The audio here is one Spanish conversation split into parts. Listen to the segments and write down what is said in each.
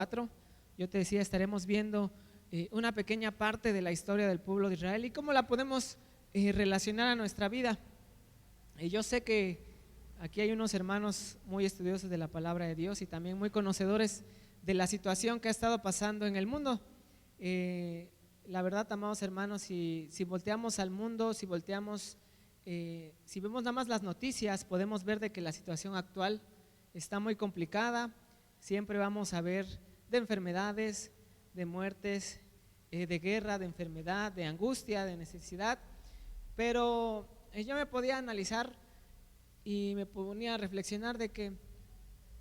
4. Yo te decía, estaremos viendo una pequeña parte de la historia del pueblo de Israel y cómo la podemos relacionar a nuestra vida. Yo sé que aquí hay unos hermanos muy estudiosos de la palabra de Dios y también muy conocedores de la situación que ha estado pasando en el mundo. La verdad, amados hermanos, si volteamos al mundo, si vemos nada más las noticias, podemos ver de que la situación actual está muy complicada. Siempre vamos a ver de enfermedades, de muertes, de guerra, de enfermedad, de angustia, de necesidad. Pero yo me podía analizar y me ponía a reflexionar de que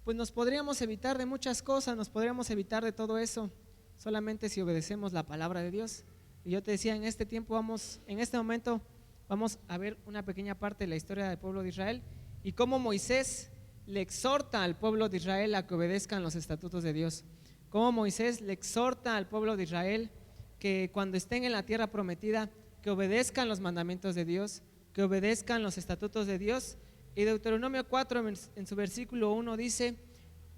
pues nos podríamos evitar de muchas cosas, nos podríamos evitar de todo eso solamente si obedecemos la palabra de Dios. Y yo te decía, en este momento vamos a ver una pequeña parte de la historia del pueblo de Israel y cómo Moisés le exhorta al pueblo de Israel a que obedezcan los estatutos de Dios. Cómo Moisés le exhorta al pueblo de Israel que cuando estén en la tierra prometida, que obedezcan los mandamientos de Dios, que obedezcan los estatutos de Dios. Y Deuteronomio 4 en su versículo 1 dice: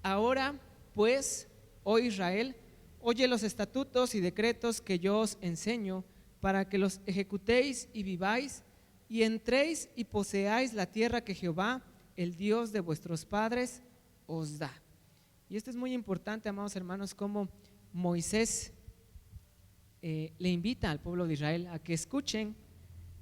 ahora pues, oh Israel, oye los estatutos y decretos que yo os enseño, para que los ejecutéis y viváis, y entréis y poseáis la tierra que Jehová, el Dios de vuestros padres, os da. Y esto es muy importante, amados hermanos, como Moisés le invita al pueblo de Israel a que escuchen,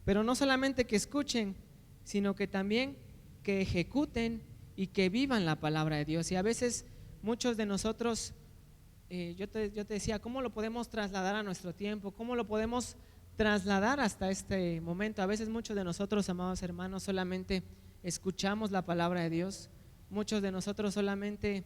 pero no solamente que escuchen, sino que también que ejecuten y que vivan la palabra de Dios. Y a veces muchos de nosotros, yo te decía, ¿cómo lo podemos trasladar a nuestro tiempo? ¿Cómo lo podemos trasladar hasta este momento? A veces muchos de nosotros, amados hermanos, solamente escuchamos la palabra de Dios. Muchos de nosotros solamente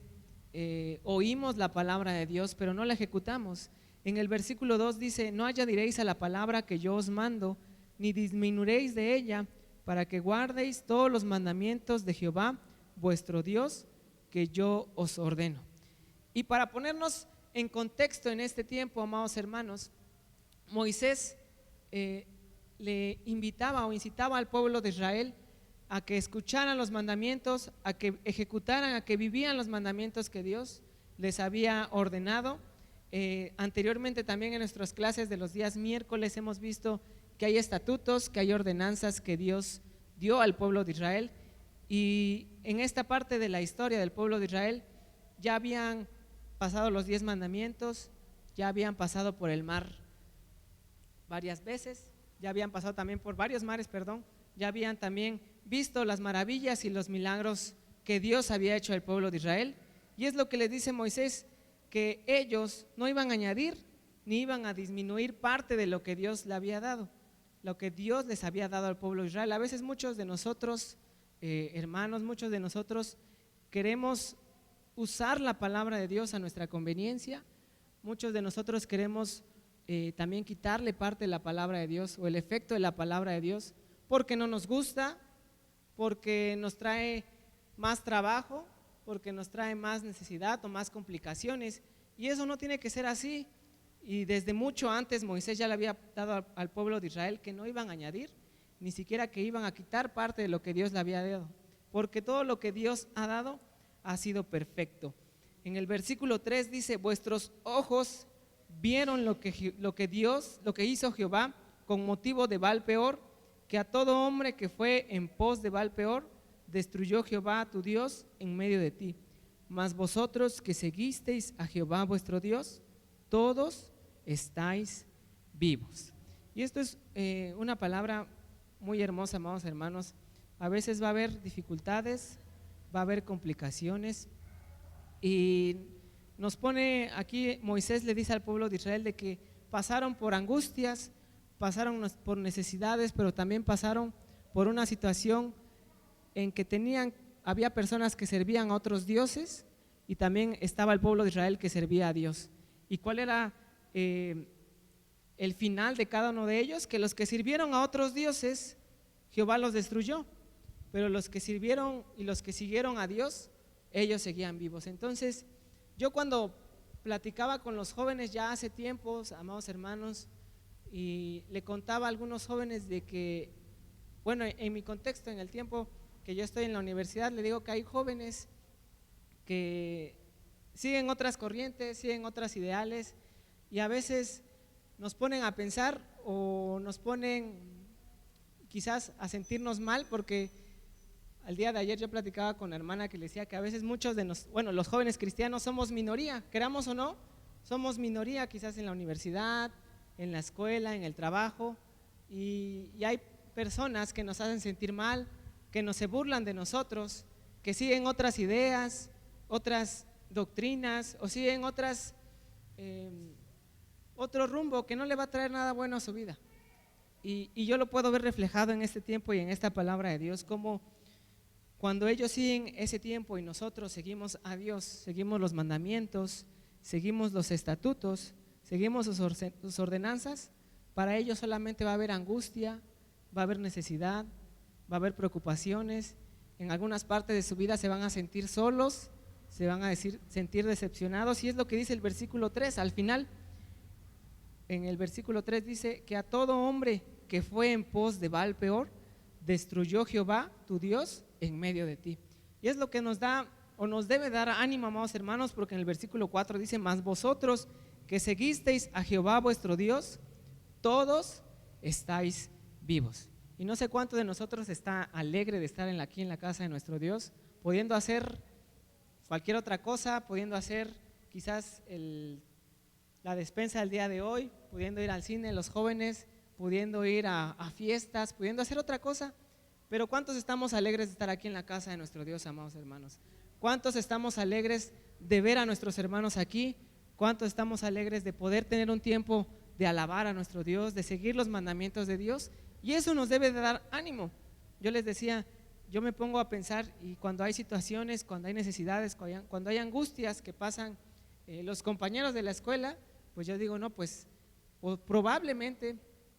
oímos la palabra de Dios, pero no la ejecutamos. En el versículo 2 dice: no añadiréis a la palabra que yo os mando, ni disminuiréis de ella, para que guardéis todos los mandamientos de Jehová vuestro Dios, que yo os ordeno. Y para ponernos en contexto en este tiempo, amados hermanos, Moisés le invitaba o incitaba al pueblo de Israel a que escucharan los mandamientos, a que ejecutaran, a que vivían los mandamientos que Dios les había ordenado. Anteriormente también en nuestras clases de los días miércoles hemos visto que hay estatutos, que hay ordenanzas que Dios dio al pueblo de Israel. Y en esta parte de la historia del pueblo de Israel ya habían pasado los 10 mandamientos, ya habían pasado por el mar varias veces, ya habían pasado también por varios mares, ya habían también visto las maravillas y los milagros que Dios había hecho al pueblo de Israel. Y es lo que le dice Moisés, que ellos no iban a añadir ni iban a disminuir parte de lo que Dios le había dado, lo que Dios les había dado al pueblo de Israel. A veces muchos de nosotros, hermanos, muchos de nosotros queremos usar la palabra de Dios a nuestra conveniencia. Muchos de nosotros queremos también quitarle parte de la palabra de Dios o el efecto de la palabra de Dios porque no nos gusta, porque nos trae más trabajo, porque nos trae más necesidad o más complicaciones. Y eso no tiene que ser así. Y desde mucho antes Moisés ya le había dado al pueblo de Israel que no iban a añadir, ni siquiera que iban a quitar parte de lo que Dios le había dado, porque todo lo que Dios ha dado ha sido perfecto. En el versículo 3 dice: vuestros ojos vieron lo que hizo Jehová con motivo de Baal-peor, que a todo hombre que fue en pos de Baal-peor destruyó Jehová tu Dios en medio de ti. Mas vosotros que seguisteis a Jehová vuestro Dios, todos estáis vivos. Y esto es una palabra muy hermosa, amados hermanos. A veces va a haber dificultades, va a haber complicaciones, y nos pone aquí, Moisés le dice al pueblo de Israel de que pasaron por angustias, pasaron por necesidades, pero también pasaron por una situación en que había personas que servían a otros dioses y también estaba el pueblo de Israel que servía a Dios. ¿Y cuál era el final de cada uno de ellos? Que los que sirvieron a otros dioses, Jehová los destruyó, pero los que sirvieron y los que siguieron a Dios, ellos seguían vivos. Entonces, yo cuando platicaba con los jóvenes ya hace tiempos, amados hermanos, y le contaba a algunos jóvenes de que, bueno, en mi contexto, en el tiempo que yo estoy en la universidad, le digo que hay jóvenes que siguen otras corrientes, siguen otras ideales y a veces nos ponen a pensar o nos ponen quizás a sentirnos mal porque al día de ayer yo platicaba con una hermana que le decía que a veces muchos de los jóvenes cristianos somos minoría, queramos o no, somos minoría quizás en la universidad, en la escuela, en el trabajo y hay personas que nos hacen sentir mal, que nos se burlan de nosotros, que siguen otras ideas, otras doctrinas o siguen otro rumbo que no le va a traer nada bueno a su vida. Y yo lo puedo ver reflejado en este tiempo y en esta palabra de Dios, como cuando ellos siguen ese tiempo y nosotros seguimos a Dios, seguimos los mandamientos, seguimos los estatutos, seguimos sus ordenanzas, para ellos solamente va a haber angustia, va a haber necesidad, va a haber preocupaciones, en algunas partes de su vida se van a sentir solos, se van a sentir decepcionados y es lo que dice el versículo 3 al final. En el versículo 3 dice que a todo hombre que fue en pos de Baal peor, destruyó Jehová tu Dios en medio de ti. Y es lo que nos da o nos debe dar ánimo, amados hermanos, porque en el versículo 4 dice: mas vosotros que seguisteis a Jehová vuestro Dios, todos estáis vivos. Y no sé cuánto de nosotros está alegre de estar aquí en la casa de nuestro Dios, pudiendo hacer cualquier otra cosa, pudiendo hacer quizás la despensa del día de hoy, pudiendo ir al cine, los jóvenes, pudiendo ir a fiestas, pudiendo hacer otra cosa. Pero ¿cuántos estamos alegres de estar aquí en la casa de nuestro Dios, amados hermanos? ¿Cuántos estamos alegres de ver a nuestros hermanos aquí? ¿Cuántos estamos alegres de poder tener un tiempo de alabar a nuestro Dios, de seguir los mandamientos de Dios? Y eso nos debe de dar ánimo. Yo les decía, yo me pongo a pensar y cuando hay situaciones, cuando hay necesidades, cuando hay angustias que pasan los compañeros de la escuela, pues yo digo, no, pues probablemente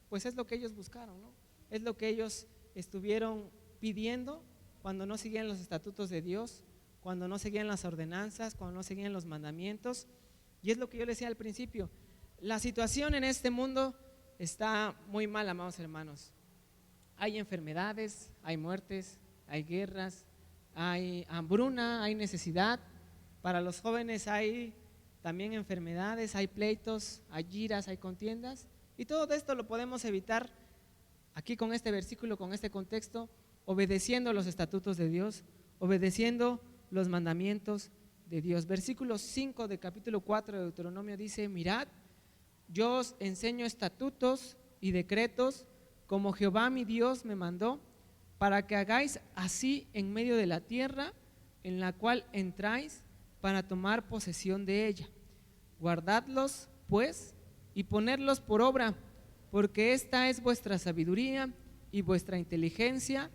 pues es lo que ellos buscaron, ¿no? Es lo que ellos estuvieron pidiendo cuando no seguían los estatutos de Dios, cuando no seguían las ordenanzas, cuando no seguían los mandamientos. Y es lo que yo les decía al principio, la situación en este mundo está muy mal, amados hermanos. Hay enfermedades, hay muertes, hay guerras, hay hambruna, hay necesidad. Para los jóvenes hay también enfermedades, hay pleitos, hay iras, hay contiendas. Y todo esto lo podemos evitar aquí con este versículo, con este contexto, obedeciendo los estatutos de Dios, obedeciendo los mandamientos de Dios. Versículo 5 del capítulo 4 de Deuteronomio dice: mirad, yo os enseño estatutos y decretos como Jehová mi Dios me mandó, para que hagáis así en medio de la tierra en la cual entráis para tomar posesión de ella. Guardadlos pues y ponerlos por obra, porque esta es vuestra sabiduría y vuestra inteligencia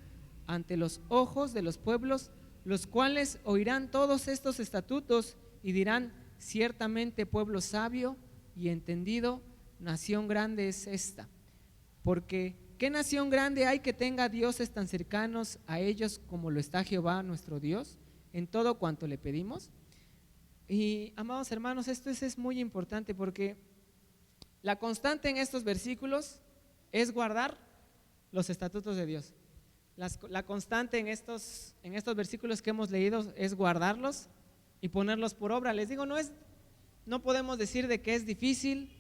ante los ojos de los pueblos, los cuales oirán todos estos estatutos y dirán: ciertamente pueblo sabio y entendido, nación grande es esta. Porque ¿qué nación grande hay que tenga dioses tan cercanos a ellos como lo está Jehová nuestro Dios en todo cuanto le pedimos? Y amados hermanos, esto es muy importante porque la constante en estos versículos es guardar los estatutos de Dios. La constante en estos versículos que hemos leído es guardarlos y ponerlos por obra. Les digo, no podemos decir de que es difícil,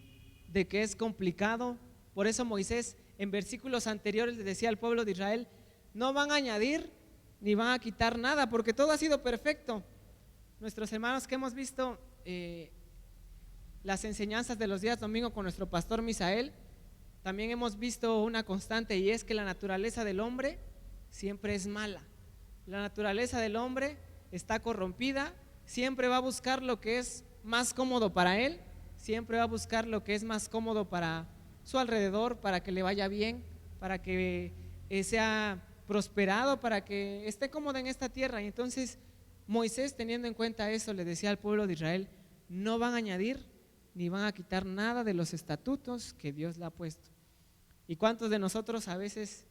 de que es complicado. Por eso Moisés en versículos anteriores le decía al pueblo de Israel: no van a añadir ni van a quitar nada, porque todo ha sido perfecto. Nuestros hermanos que hemos visto las enseñanzas de los días domingo con nuestro pastor Misael, también hemos visto una constante, y es que la naturaleza del hombre siempre es mala. La naturaleza del hombre está corrompida, siempre va a buscar lo que es más cómodo para él, siempre va a buscar lo que es más cómodo para su alrededor, para que le vaya bien, para que sea prosperado, para que esté cómodo en esta tierra. Y entonces Moisés, teniendo en cuenta eso, le decía al pueblo de Israel: no van a añadir ni van a quitar nada de los estatutos que Dios le ha puesto. ¿Y cuántos de nosotros a veces,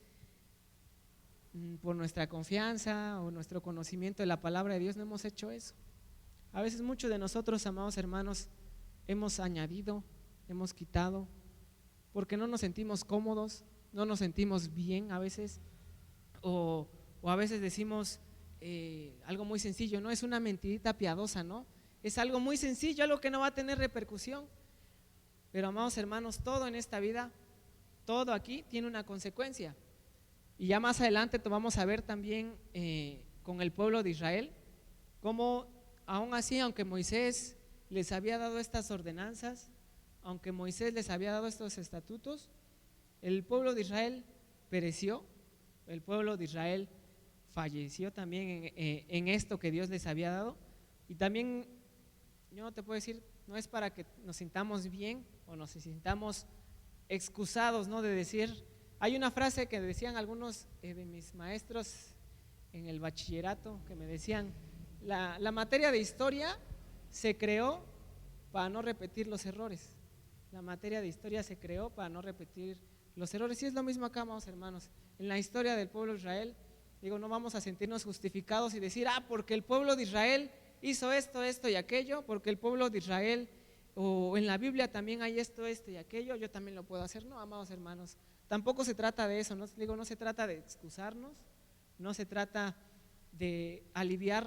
por nuestra confianza o nuestro conocimiento de la palabra de Dios, no hemos hecho eso? A veces muchos de nosotros, amados hermanos, hemos añadido, hemos quitado, porque no nos sentimos cómodos, no nos sentimos bien a veces, o a veces decimos algo muy sencillo, ¿no? Es una mentirita piadosa, ¿no? Es algo muy sencillo, algo que no va a tener repercusión. Pero amados hermanos, todo en esta vida, todo aquí tiene una consecuencia. Y ya más adelante vamos a ver también con el pueblo de Israel, cómo aún así, aunque Moisés les había dado estas ordenanzas, aunque Moisés les había dado estos estatutos, el pueblo de Israel pereció, el pueblo de Israel falleció también en esto que Dios les había dado. Y también, yo no te puedo decir, no es para que nos sintamos bien o nos sintamos excusados, ¿no? De decir, hay una frase que decían algunos de mis maestros en el bachillerato, que me decían, la materia de historia se creó para no repetir los errores. La materia de historia se creó para no repetir los errores. Y es lo mismo acá, amados hermanos. En la historia del pueblo de Israel, digo, no vamos a sentirnos justificados y decir, porque el pueblo de Israel hizo esto, esto y aquello, porque el pueblo de Israel, o en la Biblia también hay esto, esto y aquello, yo también lo puedo hacer. No, amados hermanos, tampoco se trata de eso, no se trata de excusarnos, no se trata de aliviar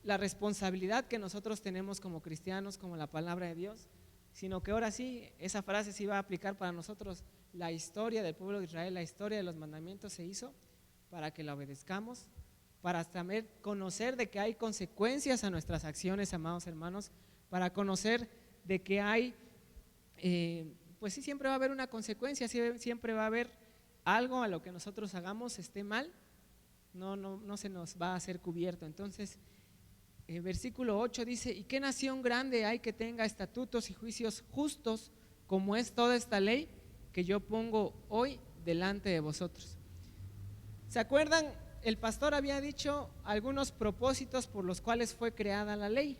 la responsabilidad que nosotros tenemos como cristianos, como la palabra de Dios, sino que ahora sí, esa frase sí va a aplicar para nosotros. La historia del pueblo de Israel, la historia de los mandamientos se hizo para que la obedezcamos, para también conocer de que hay consecuencias a nuestras acciones, amados hermanos, para conocer de que hay, pues sí, siempre va a haber una consecuencia, siempre va a haber algo a lo que nosotros hagamos esté mal, no se nos va a hacer cubierto. Entonces, versículo 8 dice, ¿y qué nación grande hay que tenga estatutos y juicios justos como es toda esta ley que yo pongo hoy delante de vosotros? ¿Se acuerdan? El pastor había dicho algunos propósitos por los cuales fue creada la ley.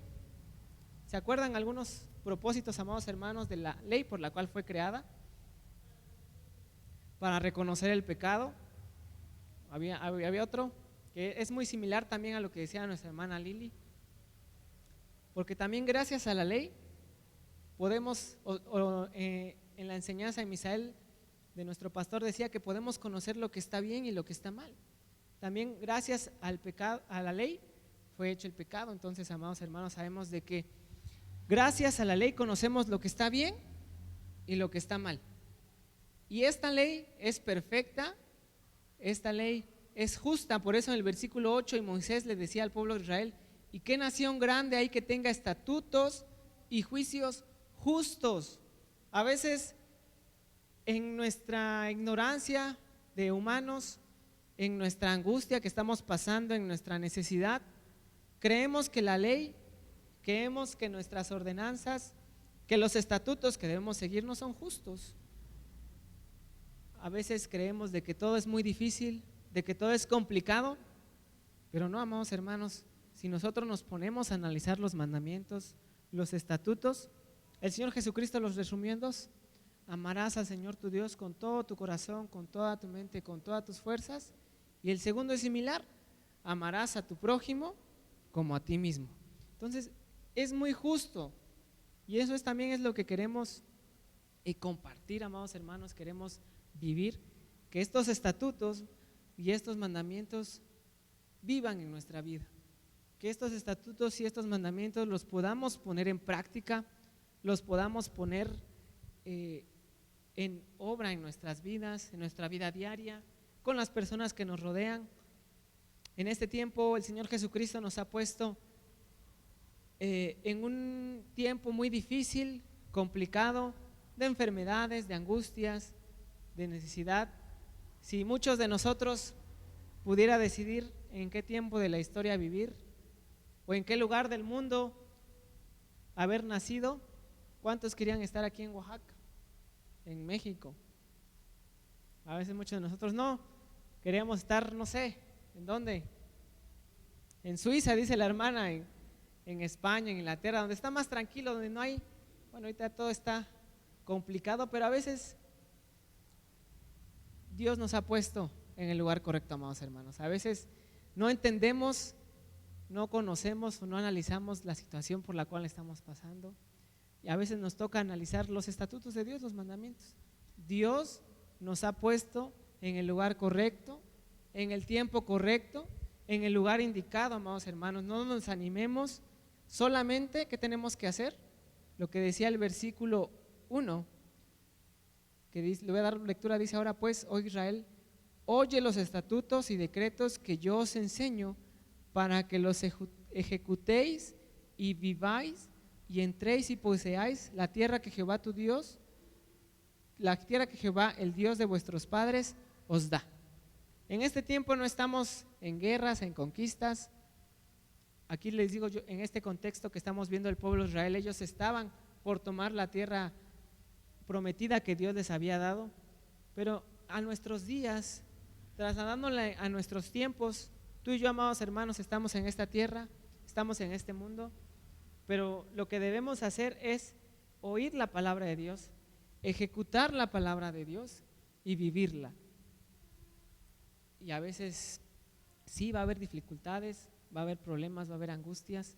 ¿Se acuerdan algunos propósitos, amados hermanos, de la ley por la cual fue creada? Para reconocer el pecado. Había otro que es muy similar también a lo que decía nuestra hermana Lili, porque también gracias a la ley podemos, en la enseñanza de Misael de nuestro pastor decía que podemos conocer lo que está bien y lo que está mal. También gracias al pecado, a la ley fue hecho el pecado. Entonces, amados hermanos, sabemos de que gracias a la ley conocemos lo que está bien y lo que está mal. Y esta ley es perfecta, esta ley es justa. Por eso en el versículo 8 y Moisés le decía al pueblo de Israel, ¿y qué nación grande hay que tenga estatutos y juicios justos? A veces en nuestra ignorancia de humanos, en nuestra angustia que estamos pasando, en nuestra necesidad, creemos que la ley, creemos que nuestras ordenanzas, que los estatutos que debemos seguir no son justos. A veces creemos de que todo es muy difícil, de que todo es complicado, pero no, amados hermanos, si nosotros nos ponemos a analizar los mandamientos, los estatutos, el Señor Jesucristo los resumió en dos: amarás al Señor tu Dios con todo tu corazón, con toda tu mente, con todas tus fuerzas. Y el segundo es similar: amarás a tu prójimo como a ti mismo. Entonces es muy justo, y eso también es lo que queremos compartir, amados hermanos. Queremos vivir que estos estatutos y estos mandamientos vivan en nuestra vida, que estos estatutos y estos mandamientos los podamos poner en práctica, los podamos poner en obra en nuestras vidas, en nuestra vida diaria, con las personas que nos rodean. En este tiempo el Señor Jesucristo nos ha puesto en un tiempo muy difícil, complicado, de enfermedades, de angustias, de necesidad. Si muchos de nosotros pudiera decidir en qué tiempo de la historia vivir o en qué lugar del mundo haber nacido, ¿cuántos querían estar aquí en Oaxaca, en México? A veces muchos de nosotros no, queríamos estar, no sé, ¿en dónde? En Suiza, dice la hermana, en España, en Inglaterra, donde está más tranquilo, donde no hay, bueno, ahorita todo está complicado, pero a veces Dios nos ha puesto en el lugar correcto, amados hermanos. A veces no entendemos, no conocemos o no analizamos la situación por la cual estamos pasando, y a veces nos toca analizar los estatutos de Dios, los mandamientos. Dios nos ha puesto en el lugar correcto, en el tiempo correcto, en el lugar indicado, amados hermanos. No nos animemos solamente, ¿qué tenemos que hacer? Lo que decía el versículo 1, que dice, le voy a dar lectura, dice: ahora pues, oh Israel, oye los estatutos y decretos que yo os enseño, para que los ejecutéis y viváis, y entréis y poseáis la tierra que Jehová tu Dios, la tierra que Jehová, el Dios de vuestros padres, os da. En este tiempo no estamos en guerras, en conquistas. Aquí les digo yo, en este contexto que estamos viendo el pueblo de Israel, ellos estaban por tomar la tierra prometida que Dios les había dado, pero a nuestros días, trasladándola a nuestros tiempos, tú y yo, amados hermanos, estamos en esta tierra, estamos en este mundo, pero lo que debemos hacer es oír la palabra de Dios, ejecutar la palabra de Dios y vivirla. Y a veces sí va a haber dificultades, va a haber problemas, va a haber angustias,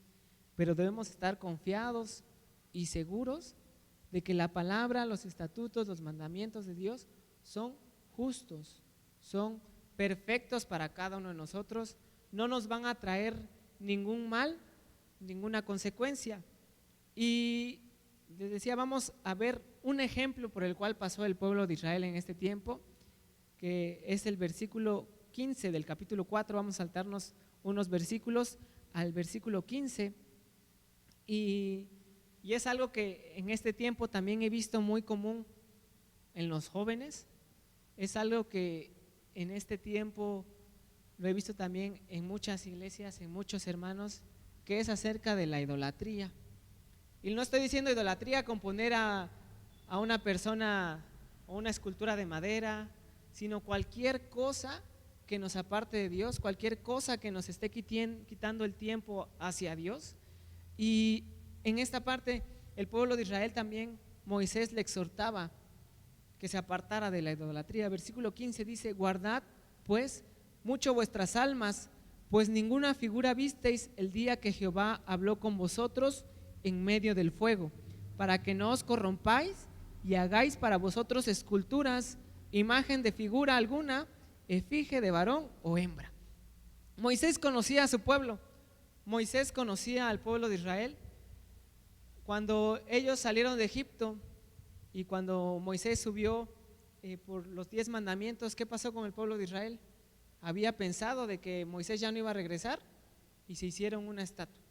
pero debemos estar confiados y seguros de que la palabra, los estatutos, los mandamientos de Dios son justos, son perfectos para cada uno de nosotros, no nos van a traer ningún mal, ninguna consecuencia. Y les decía, vamos a ver un ejemplo por el cual pasó el pueblo de Israel en este tiempo, que es el versículo 15 del capítulo 4. Vamos a saltarnos unos versículos al versículo 15, y es algo que en este tiempo también he visto muy común en los jóvenes, es algo que en este tiempo lo he visto también en muchas iglesias, en muchos hermanos, que es acerca de la idolatría. Y no estoy diciendo idolatría con poner a una persona o una escultura de madera, sino cualquier cosa que nos aparte de Dios, cualquier cosa que nos esté quitando el tiempo hacia Dios. Y en esta parte el pueblo de Israel también, Moisés le exhortaba que se apartara de la idolatría. Versículo 15 dice: guardad pues mucho vuestras almas, pues ninguna figura visteis el día que Jehová habló con vosotros en medio del fuego, para que no os corrompáis y hagáis para vosotros esculturas, imagen de figura alguna, efigie de varón o hembra. Moisés conocía a su pueblo, Moisés conocía al pueblo de Israel. Cuando ellos salieron de Egipto y cuando Moisés subió por los 10 mandamientos, ¿qué pasó con el pueblo de Israel? Había pensado de que Moisés ya no iba a regresar y se hicieron una estatua.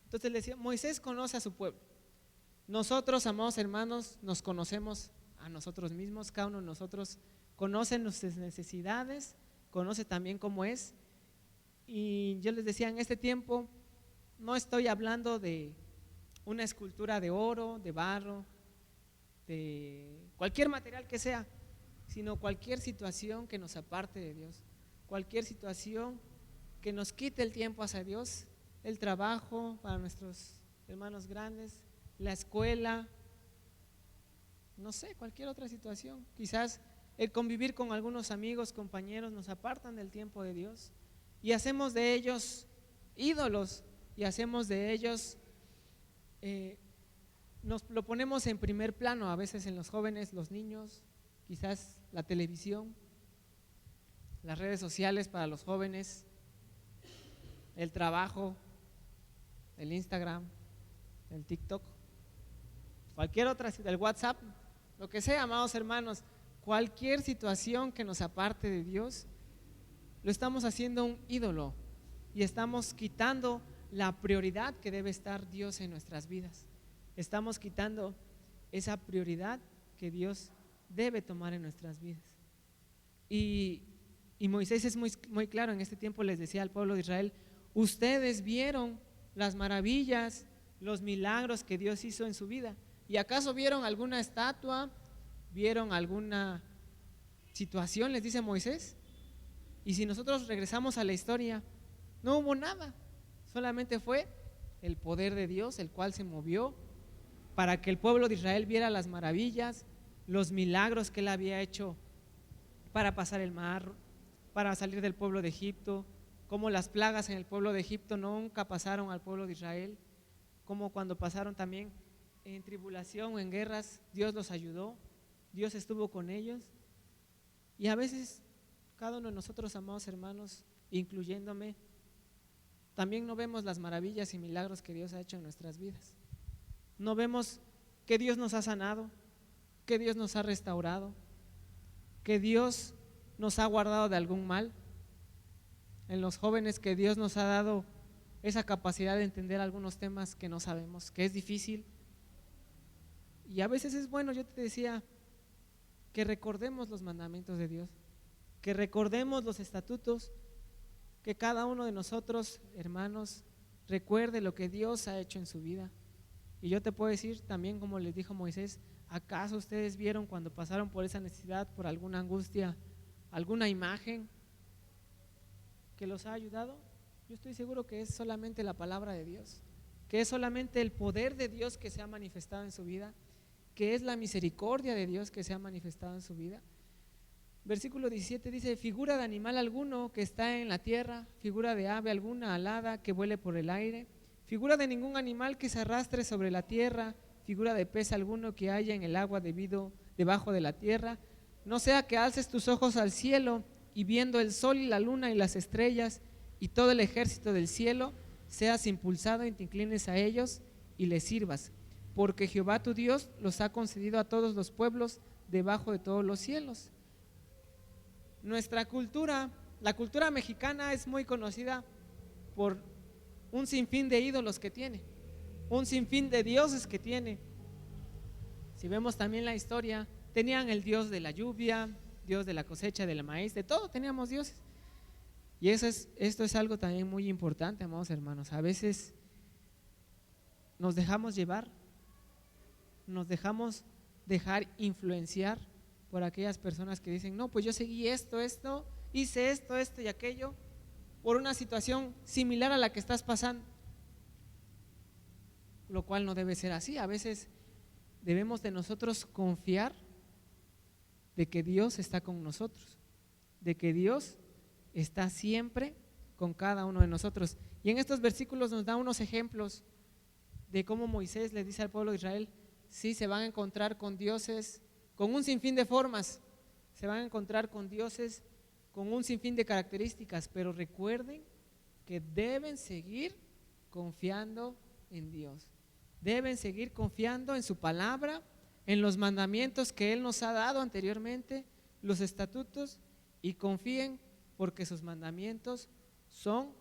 Entonces le decía, Moisés conoce a su pueblo. Nosotros, amados hermanos, nos conocemos a nosotros mismos, cada uno de nosotros conoce nuestras necesidades, conoce también cómo es. Y yo les decía, en este tiempo no estoy hablando de una escultura de oro, de barro, de cualquier material que sea, sino cualquier situación que nos aparte de Dios, cualquier situación que nos quite el tiempo hacia Dios, el trabajo para nuestros hermanos grandes, la escuela, no sé, cualquier otra situación. Quizás el convivir con algunos amigos, compañeros, nos apartan del tiempo de Dios y hacemos de ellos ídolos y hacemos de ellos, nos lo ponemos en primer plano, a veces en los jóvenes, los niños, quizás la televisión, las redes sociales para los jóvenes, el trabajo, el Instagram, el TikTok, cualquier otra, el WhatsApp, lo que sea, amados hermanos, cualquier situación que nos aparte de Dios, lo estamos haciendo un ídolo y estamos quitando la prioridad que debe estar Dios en nuestras vidas. Estamos quitando esa prioridad que Dios debe tomar en nuestras vidas. Y Moisés es muy claro en este tiempo, les decía al pueblo de Israel: ustedes vieron las maravillas, los milagros que Dios hizo en su vida. ¿Y acaso vieron alguna estatua? ¿Vieron alguna situación? Les dice Moisés. Y si nosotros regresamos a la historia, no hubo nada, solamente fue el poder de Dios el cual se movió para que el pueblo de Israel viera las maravillas, los milagros que él había hecho para pasar el mar, para salir del pueblo de Egipto, como las plagas en el pueblo de Egipto nunca pasaron al pueblo de Israel, como cuando pasaron también en tribulación o en guerras, Dios los ayudó, Dios estuvo con ellos. Y a veces cada uno de nosotros, amados hermanos, incluyéndome, también no vemos las maravillas y milagros que Dios ha hecho en nuestras vidas. No vemos que Dios nos ha sanado, que Dios nos ha restaurado, que Dios nos ha guardado de algún mal. En los jóvenes, que Dios nos ha dado esa capacidad de entender algunos temas que no sabemos, que es difícil. Y a veces es bueno, yo te decía, que recordemos los mandamientos de Dios, que recordemos los estatutos, que cada uno de nosotros, hermanos, recuerde lo que Dios ha hecho en su vida. Y yo te puedo decir también, como les dijo Moisés, ¿acaso ustedes vieron cuando pasaron por esa necesidad, por alguna angustia, alguna imagen que los ha ayudado? Yo estoy seguro que es solamente la palabra de Dios, que es solamente el poder de Dios que se ha manifestado en su vida, que es la misericordia de Dios que se ha manifestado en su vida. Versículo 17 dice: figura de animal alguno que está en la tierra, figura de ave alguna alada que vuele por el aire, figura de ningún animal que se arrastre sobre la tierra, figura de pez alguno que haya en el agua debajo de la tierra. No sea que alces tus ojos al cielo y viendo el sol y la luna y las estrellas y todo el ejército del cielo, seas impulsado y te inclines a ellos y les sirvas, porque Jehová tu Dios los ha concedido a todos los pueblos debajo de todos los cielos. Nuestra cultura, la cultura mexicana, es muy conocida por un sinfín de ídolos que tiene, un sinfín de dioses que tiene. Si vemos también la historia, tenían el dios de la lluvia, dios de la cosecha, del maíz, de todo teníamos dioses. Y esto es algo también muy importante, amados hermanos. A veces nos dejamos llevar, nos dejamos dejar influenciar por aquellas personas que dicen: no, pues yo seguí esto, hice esto y aquello, por una situación similar a la que estás pasando, lo cual no debe ser así. A veces debemos de nosotros confiar de que Dios está con nosotros, de que Dios está siempre con cada uno de nosotros. Y en estos versículos nos da unos ejemplos de cómo Moisés le dice al pueblo de Israel: sí, se van a encontrar con dioses con un sinfín de formas, se van a encontrar con dioses con un sinfín de características, pero recuerden que deben seguir confiando en Dios, deben seguir confiando en su palabra, en los mandamientos que Él nos ha dado anteriormente, los estatutos, y confíen porque sus mandamientos son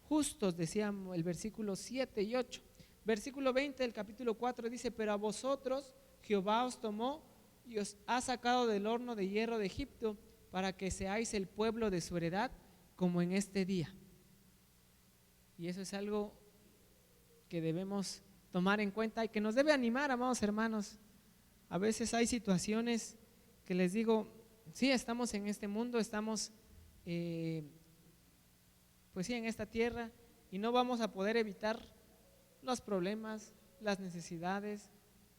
justos, decía el versículo 7 y 8. Versículo 20 del capítulo 4 dice: pero a vosotros Jehová os tomó y os ha sacado del horno de hierro de Egipto, para que seáis el pueblo de su heredad, como en este día. Y eso es algo que debemos tomar en cuenta y que nos debe animar, amados hermanos. A veces hay situaciones que les digo: sí, estamos en este mundo, estamos pues sí, en esta tierra, y no vamos a poder evitar los problemas, las necesidades,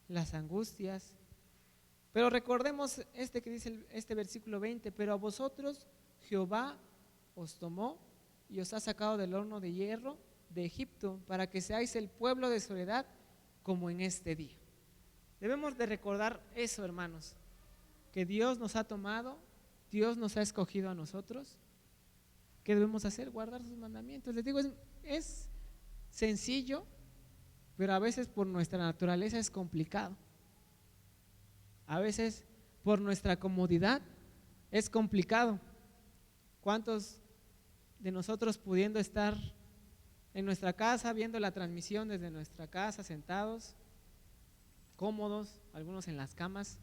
las angustias. Pero recordemos que dice este versículo 20: pero a vosotros Jehová os tomó y os ha sacado del horno de hierro de Egipto, para que seáis el pueblo de su heredad, como en este día. Debemos de recordar eso, hermanos, que Dios nos ha tomado, Dios nos ha escogido a nosotros. ¿Qué debemos hacer? Guardar sus mandamientos. Les digo, es sencillo, pero a veces por nuestra naturaleza es complicado. A veces por nuestra comodidad es complicado. ¿Cuántos de nosotros, pudiendo estar en nuestra casa, viendo la transmisión desde nuestra casa, sentados, cómodos, algunos en las camas,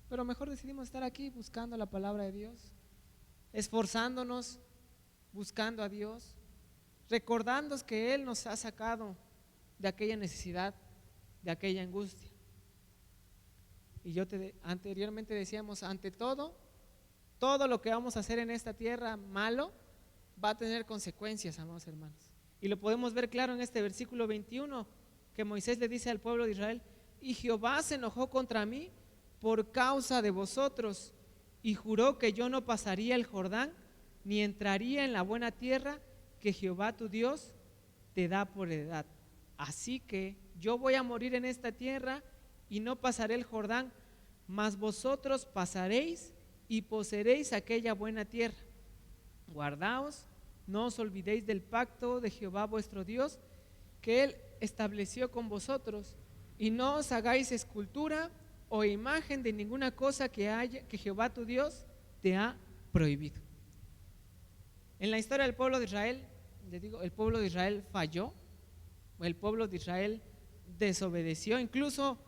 pero mejor decidimos estar aquí buscando la palabra de Dios, esforzándonos, buscando a Dios, recordando que Él nos ha sacado de aquella necesidad, de aquella angustia? Y anteriormente decíamos: ante todo lo que vamos a hacer en esta tierra malo va a tener consecuencias, amados hermanos. Y lo podemos ver claro en este versículo 21, que Moisés le dice al pueblo de Israel: y Jehová se enojó contra mí por causa de vosotros, y juró que yo no pasaría el Jordán, ni entraría en la buena tierra que Jehová tu Dios te da por heredad. Así que yo voy a morir en esta tierra y no pasaré el Jordán, mas vosotros pasaréis y poseeréis aquella buena tierra. Guardaos no os olvidéis del pacto de Jehová vuestro Dios, que Él estableció con vosotros, y no os hagáis escultura o imagen de ninguna cosa que Jehová tu Dios te ha prohibido. En la historia del pueblo de Israel, les digo, el pueblo de Israel falló, el pueblo de Israel desobedeció, incluso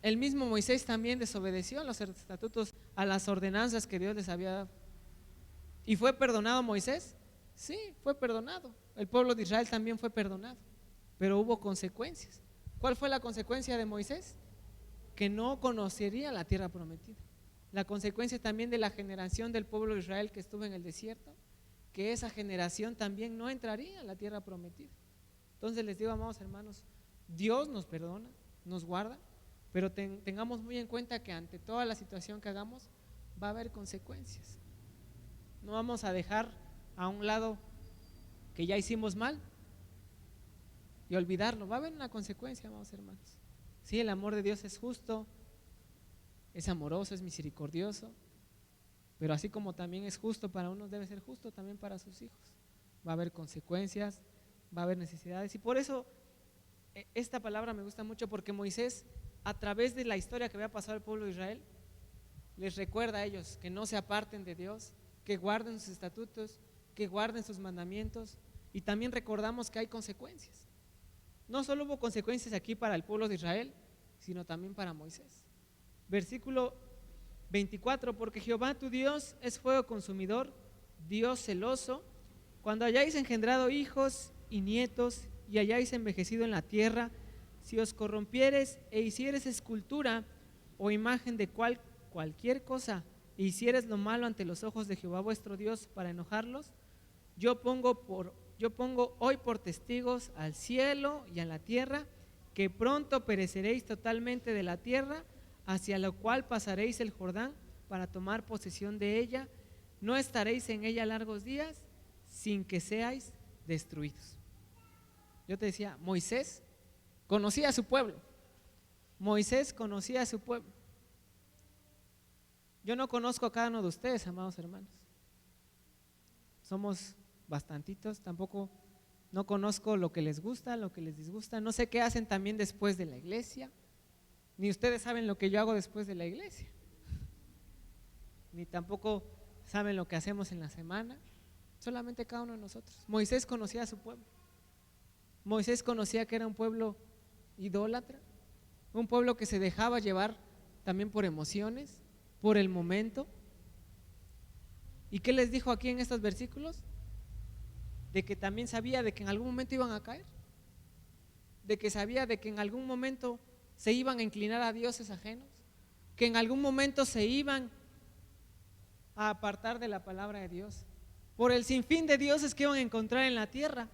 el mismo Moisés también desobedeció a los estatutos, a las ordenanzas que Dios les había dado. ¿Y fue perdonado Moisés? Sí, fue perdonado. El pueblo de Israel también fue perdonado, pero hubo consecuencias. ¿Cuál fue la consecuencia de Moisés? Que no conocería la tierra prometida. La consecuencia también de la generación del pueblo de Israel que estuvo en el desierto, que esa generación también no entraría a la tierra prometida. Entonces les digo, amados hermanos, Dios nos perdona, nos guarda, pero tengamos muy en cuenta que ante toda la situación que hagamos va a haber consecuencias. No vamos a dejar a un lado que ya hicimos mal y olvidarlo. Va a haber una consecuencia, amados hermanos. Sí, el amor de Dios es justo, es amoroso, es misericordioso, pero así como también es justo para unos, debe ser justo también para sus hijos. Va a haber consecuencias, va a haber necesidades, y por eso esta palabra me gusta mucho, porque Moisés, a través de la historia que había pasado el pueblo de Israel, les recuerda a ellos que no se aparten de Dios, que guarden sus estatutos, que guarden sus mandamientos, y también recordamos que hay consecuencias. No solo hubo consecuencias aquí para el pueblo de Israel, sino también para Moisés. Versículo 24: porque Jehová tu Dios es fuego consumidor, Dios celoso. Cuando hayáis engendrado hijos y nietos y hayáis envejecido en la tierra, si os corrompieres e hicieres escultura o imagen de cualquier cosa e hicieres lo malo ante los ojos de Jehová vuestro Dios para enojarlos, yo pongo hoy por testigos al cielo y a la tierra, que pronto pereceréis totalmente de la tierra, hacia la cual pasaréis el Jordán para tomar posesión de ella. No estaréis en ella largos días, sin que seáis destruidos. Yo te decía, Moisés conocía a su pueblo. Moisés conocía a su pueblo. Yo no conozco a cada uno de ustedes, amados hermanos. Somos bastantitos, tampoco no conozco lo que les gusta, lo que les disgusta. No sé qué hacen también después de la iglesia. Ni ustedes saben lo que yo hago después de la iglesia. Ni tampoco saben lo que hacemos en la semana. Solamente cada uno de nosotros. Moisés conocía a su pueblo. Moisés conocía que era un pueblo idólatra, un pueblo que se dejaba llevar también por emociones, por el momento. ¿Y qué les dijo aquí en estos versículos? De que también sabía de que en algún momento iban a caer, de que sabía de que en algún momento se iban a inclinar a dioses ajenos, que en algún momento se iban a apartar de la palabra de Dios, por el sinfín de dioses que iban a encontrar en la tierra,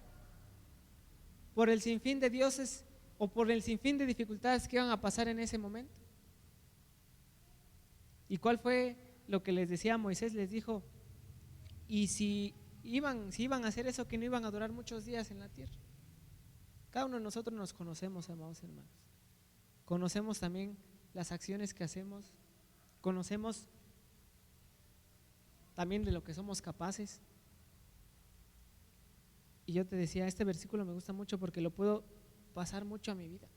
por el sinfín de dioses o por el sinfín de dificultades que iban a pasar en ese momento. ¿Y cuál fue lo que les decía Moisés? Les dijo, y si iban a hacer eso, que no iban a durar muchos días en la tierra. Cada uno de nosotros nos conocemos, amados hermanos. Conocemos también las acciones que hacemos, conocemos también de lo que somos capaces. Y yo te decía, este versículo me gusta mucho porque lo puedo pasar mucho a mi vida.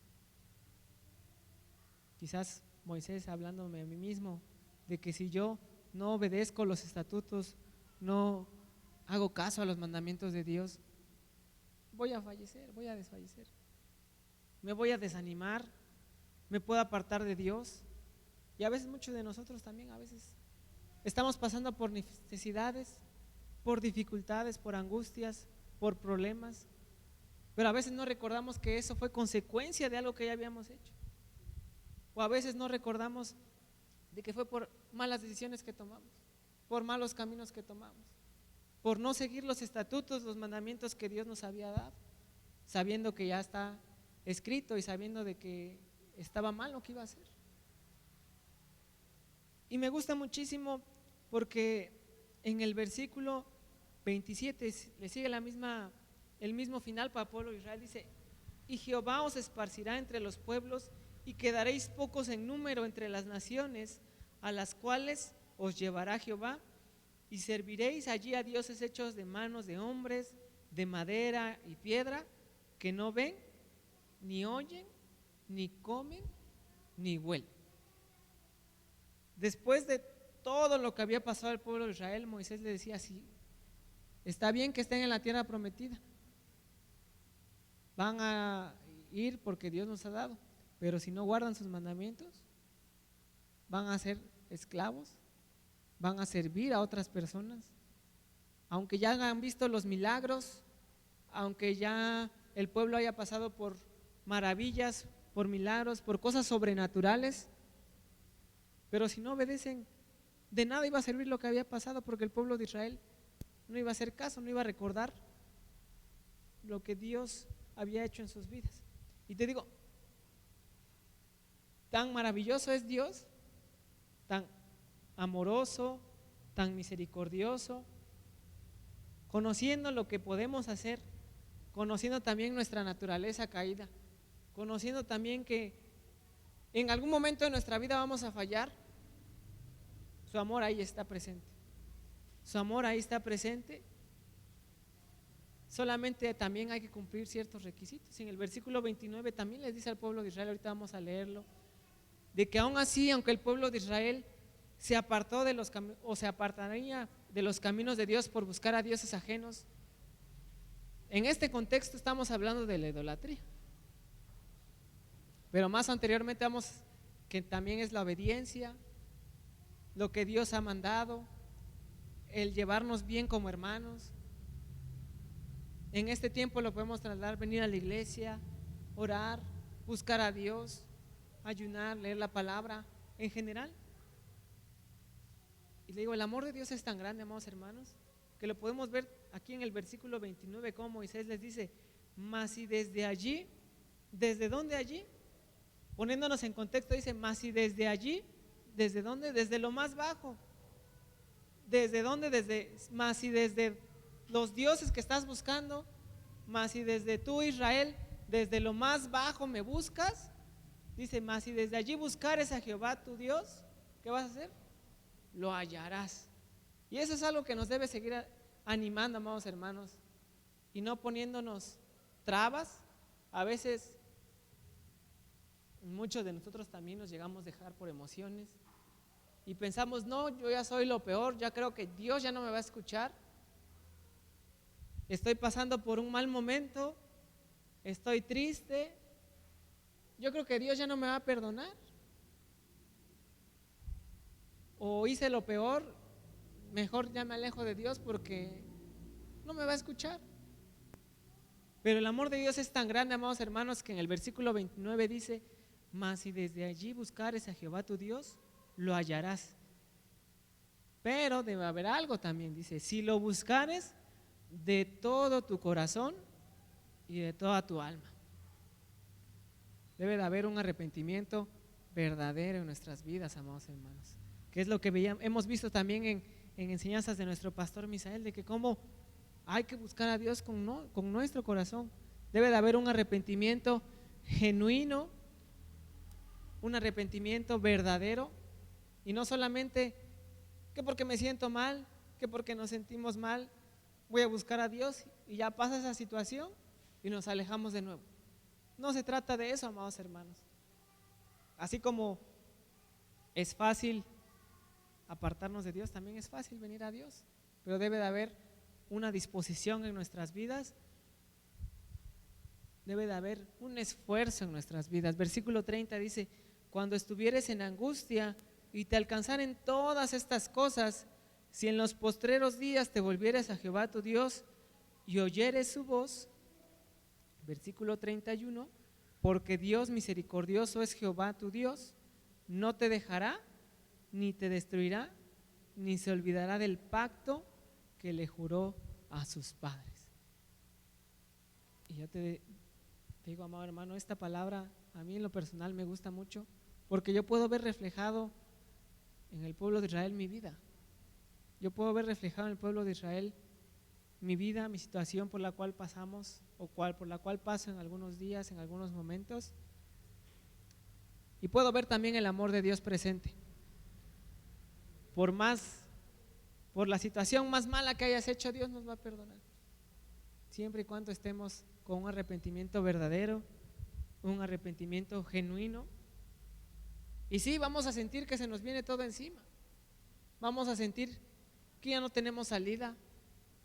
Quizás Moisés hablándome a mí mismo de que si yo no obedezco los estatutos, no hago caso a los mandamientos de Dios, voy a fallecer, voy a desfallecer, me voy a desanimar, me puedo apartar de Dios. Y a veces muchos de nosotros también, a veces estamos pasando por necesidades, por dificultades, por angustias, por problemas, pero a veces no recordamos que eso fue consecuencia de algo que ya habíamos hecho, o a veces no recordamos de que fue por malas decisiones que tomamos, por malos caminos que tomamos, por no seguir los estatutos, los mandamientos que Dios nos había dado, sabiendo que ya está escrito y sabiendo de que estaba mal lo que iba a hacer. Y me gusta muchísimo porque en el versículo 27 le sigue el mismo final para el pueblo de Israel. Dice, y Jehová os esparcirá entre los pueblos y quedaréis pocos en número entre las naciones a las cuales os llevará Jehová, y serviréis allí a dioses hechos de manos de hombres, de madera y piedra, que no ven, ni oyen, ni comen, ni huelen. Después de todo lo que había pasado al pueblo de Israel, Moisés le decía así: está bien que estén en la tierra prometida, van a ir porque Dios nos ha dado, pero si no guardan sus mandamientos, van a ser esclavos, van a servir a otras personas, aunque ya han visto los milagros, aunque ya el pueblo haya pasado por maravillas, por milagros, por cosas sobrenaturales, pero si no obedecen, de nada iba a servir lo que había pasado, porque el pueblo de Israel no iba a hacer caso, no iba a recordar lo que Dios había hecho en sus vidas. Y te digo, tan maravilloso es Dios, tan amoroso, tan misericordioso, conociendo lo que podemos hacer, conociendo también nuestra naturaleza caída, conociendo también que en algún momento de nuestra vida vamos a fallar. Su amor ahí está presente, su amor ahí está presente. Solamente también hay que cumplir ciertos requisitos. En el versículo 29 también les dice al pueblo de Israel, ahorita vamos a leerlo, de que aún así, aunque el pueblo de Israel se apartó de los o se apartaría de los caminos de Dios por buscar a dioses ajenos, en este contexto estamos hablando de la idolatría, pero más anteriormente vamos que también es la obediencia, lo que Dios ha mandado, el llevarnos bien como hermanos. En este tiempo lo podemos trasladar, venir a la iglesia, orar, buscar a Dios, ayunar, leer la palabra en general. Y le digo, el amor de Dios es tan grande, amados hermanos, que lo podemos ver aquí en el versículo 29, como Moisés les dice: mas si desde allí, ¿desde dónde allí? Poniéndonos en contexto, dice: mas si desde allí, ¿desde dónde? Desde lo más bajo. ¿Desde dónde? Mas si desde los dioses que estás buscando, mas si desde tú, Israel, desde lo más bajo me buscas, dice: mas si desde allí buscares a Jehová tu Dios, ¿qué vas a hacer? Lo hallarás. Y eso es algo que nos debe seguir animando, amados hermanos, y no poniéndonos trabas. A veces muchos de nosotros también nos llegamos a dejar por emociones y pensamos: no, yo ya soy lo peor, ya creo que Dios ya no me va a escuchar, estoy pasando por un mal momento, estoy triste, yo creo que Dios ya no me va a perdonar, o hice lo peor, mejor ya me alejo de Dios porque no me va a escuchar. Pero el amor de Dios es tan grande, amados hermanos, que en el versículo 29 dice: mas si desde allí buscares a Jehová tu Dios, lo hallarás. Pero debe haber algo también, dice: si lo buscares de todo tu corazón y de toda tu alma. Debe de haber un arrepentimiento verdadero en nuestras vidas, amados hermanos, que es lo que hemos visto también en enseñanzas de nuestro pastor Misael, de que cómo hay que buscar a Dios con nuestro corazón. Debe de haber un arrepentimiento genuino, un arrepentimiento verdadero, y no solamente que porque me siento mal, que porque nos sentimos mal voy a buscar a Dios y ya pasa esa situación y nos alejamos de nuevo. No se trata de eso, amados hermanos. Así como es fácil apartarnos de Dios, también es fácil venir a Dios, pero debe de haber una disposición en nuestras vidas, debe de haber un esfuerzo en nuestras vidas. Versículo 30 dice: cuando estuvieres en angustia y te alcanzaren todas estas cosas, si en los postreros días te volvieres a Jehová tu Dios y oyeres su voz. Versículo 31: porque Dios misericordioso es Jehová tu Dios, no te dejará ni te destruirá, ni se olvidará del pacto que le juró a sus padres. Y yo te digo, amado hermano, esta palabra a mí en lo personal me gusta mucho, porque yo puedo ver reflejado en el pueblo de Israel mi vida. Yo puedo ver reflejado en el pueblo de Israel mi vida, mi situación por la cual pasamos, o por la cual paso en algunos días, en algunos momentos. Y puedo ver también el amor de Dios presente. Por más Por la situación más mala que hayas hecho, Dios nos va a perdonar. Siempre y cuando estemos con un arrepentimiento verdadero, un arrepentimiento genuino. Y sí, vamos a sentir que se nos viene todo encima. Vamos a sentir que ya no tenemos salida,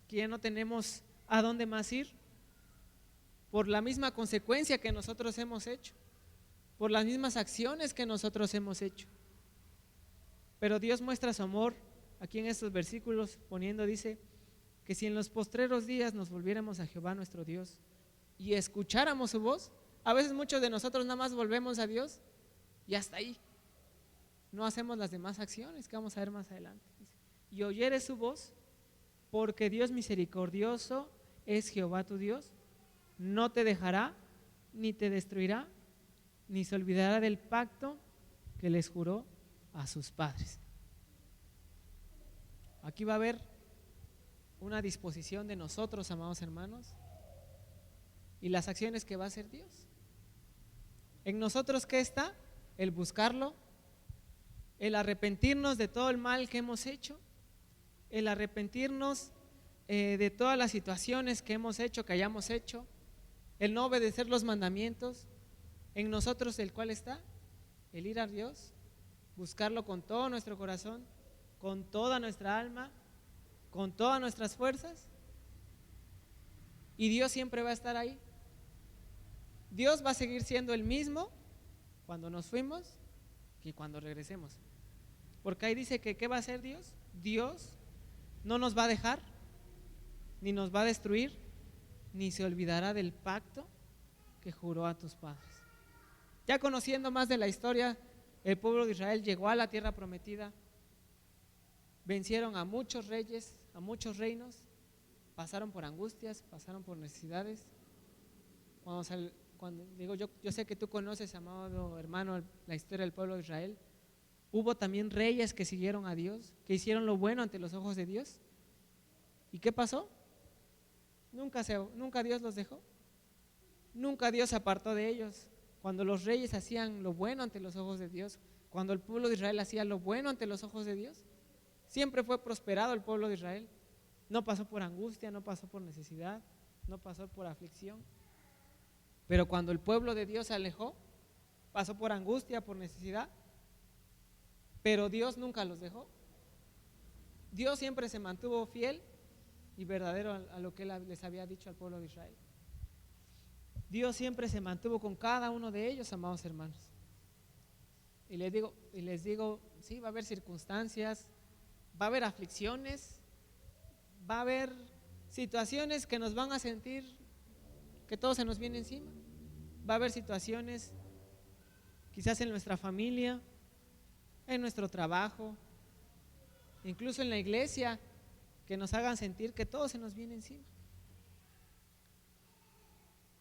que ya no tenemos a dónde más ir, por la misma consecuencia que nosotros hemos hecho, por las mismas acciones que nosotros hemos hecho. Pero Dios muestra su amor aquí en estos versículos poniendo, dice, que si en los postreros días nos volviéramos a Jehová nuestro Dios y escucháramos su voz. A veces muchos de nosotros nada más volvemos a Dios y hasta ahí. No hacemos las demás acciones que vamos a ver más adelante. Dice, y oyeres su voz, porque Dios misericordioso es Jehová tu Dios, no te dejará, ni te destruirá, ni se olvidará del pacto que les juró a sus padres. Aquí va a haber una disposición de nosotros, amados hermanos, y las acciones que va a hacer Dios. En nosotros, ¿qué está? El buscarlo, el arrepentirnos de todo el mal que hemos hecho, el arrepentirnos de todas las situaciones que hemos hecho, que hayamos hecho, el no obedecer los mandamientos. En nosotros, ¿el cual está? El ir a Dios, buscarlo con todo nuestro corazón, con toda nuestra alma, con todas nuestras fuerzas, y Dios siempre va a estar ahí. Dios va a seguir siendo el mismo cuando nos fuimos y cuando regresemos, porque ahí dice que ¿qué va a hacer Dios? Dios no nos va a dejar, ni nos va a destruir, ni se olvidará del pacto que juró a tus padres. Ya conociendo más de la historia, el pueblo de Israel llegó a la tierra prometida, vencieron a muchos reyes, a muchos reinos, pasaron por angustias, pasaron por necesidades. Cuando digo yo sé que tú conoces, amado hermano, la historia del pueblo de Israel. Hubo también reyes que siguieron a Dios, que hicieron lo bueno ante los ojos de Dios. ¿Y qué pasó? Nunca Dios los dejó, nunca Dios se apartó de ellos. Cuando los reyes hacían lo bueno ante los ojos de Dios, cuando el pueblo de Israel hacía lo bueno ante los ojos de Dios, siempre fue prosperado el pueblo de Israel. No pasó por angustia, no pasó por necesidad, no pasó por aflicción. Pero cuando el pueblo de Dios se alejó, pasó por angustia, por necesidad, pero Dios nunca los dejó. Dios siempre se mantuvo fiel y verdadero a lo que Él les había dicho al pueblo de Israel. Dios siempre se mantuvo con cada uno de ellos, amados hermanos. Y les digo, sí, va a haber circunstancias, va a haber aflicciones, va a haber situaciones que nos van a sentir que todo se nos viene encima. Va a haber situaciones quizás en nuestra familia, en nuestro trabajo, incluso en la iglesia, que nos hagan sentir que todo se nos viene encima.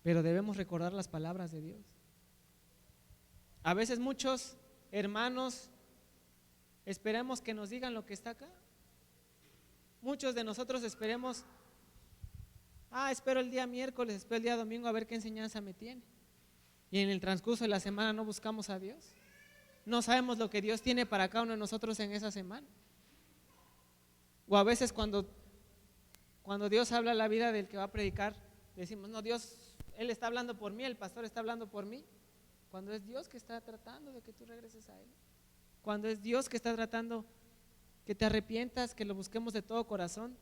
Pero debemos recordar las palabras de Dios. A veces muchos hermanos esperemos que nos digan lo que está acá. Muchos de nosotros esperemos, espero el día miércoles, espero el día domingo a ver qué enseñanza me tiene. Y en el transcurso de la semana no buscamos a Dios. No sabemos lo que Dios tiene para cada uno de nosotros en esa semana. O a veces cuando Dios habla la vida del que va a predicar, decimos, no, Dios, Él está hablando por mí, el pastor está hablando por mí. Cuando es Dios que está tratando de que tú regreses a Él. Cuando es Dios que está tratando que te arrepientas, que lo busquemos de todo corazón.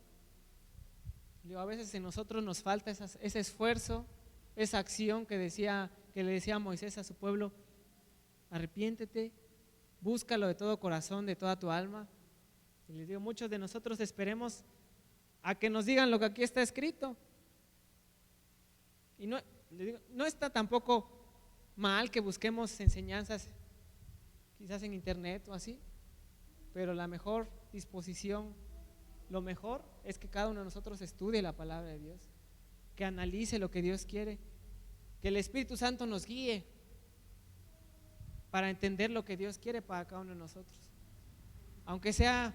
A veces en nosotros nos falta ese esfuerzo, esa acción que le decía Moisés a su pueblo: arrepiéntete, búscalo de todo corazón, de toda tu alma. Y les digo, muchos de nosotros esperemos a que nos digan lo que aquí está escrito. Y no está tampoco mal que busquemos enseñanzas quizás en internet o así, pero la mejor disposición, lo mejor es que cada uno de nosotros estudie la palabra de Dios, que analice lo que Dios quiere, que el Espíritu Santo nos guíe para entender lo que Dios quiere para cada uno de nosotros. Aunque sea,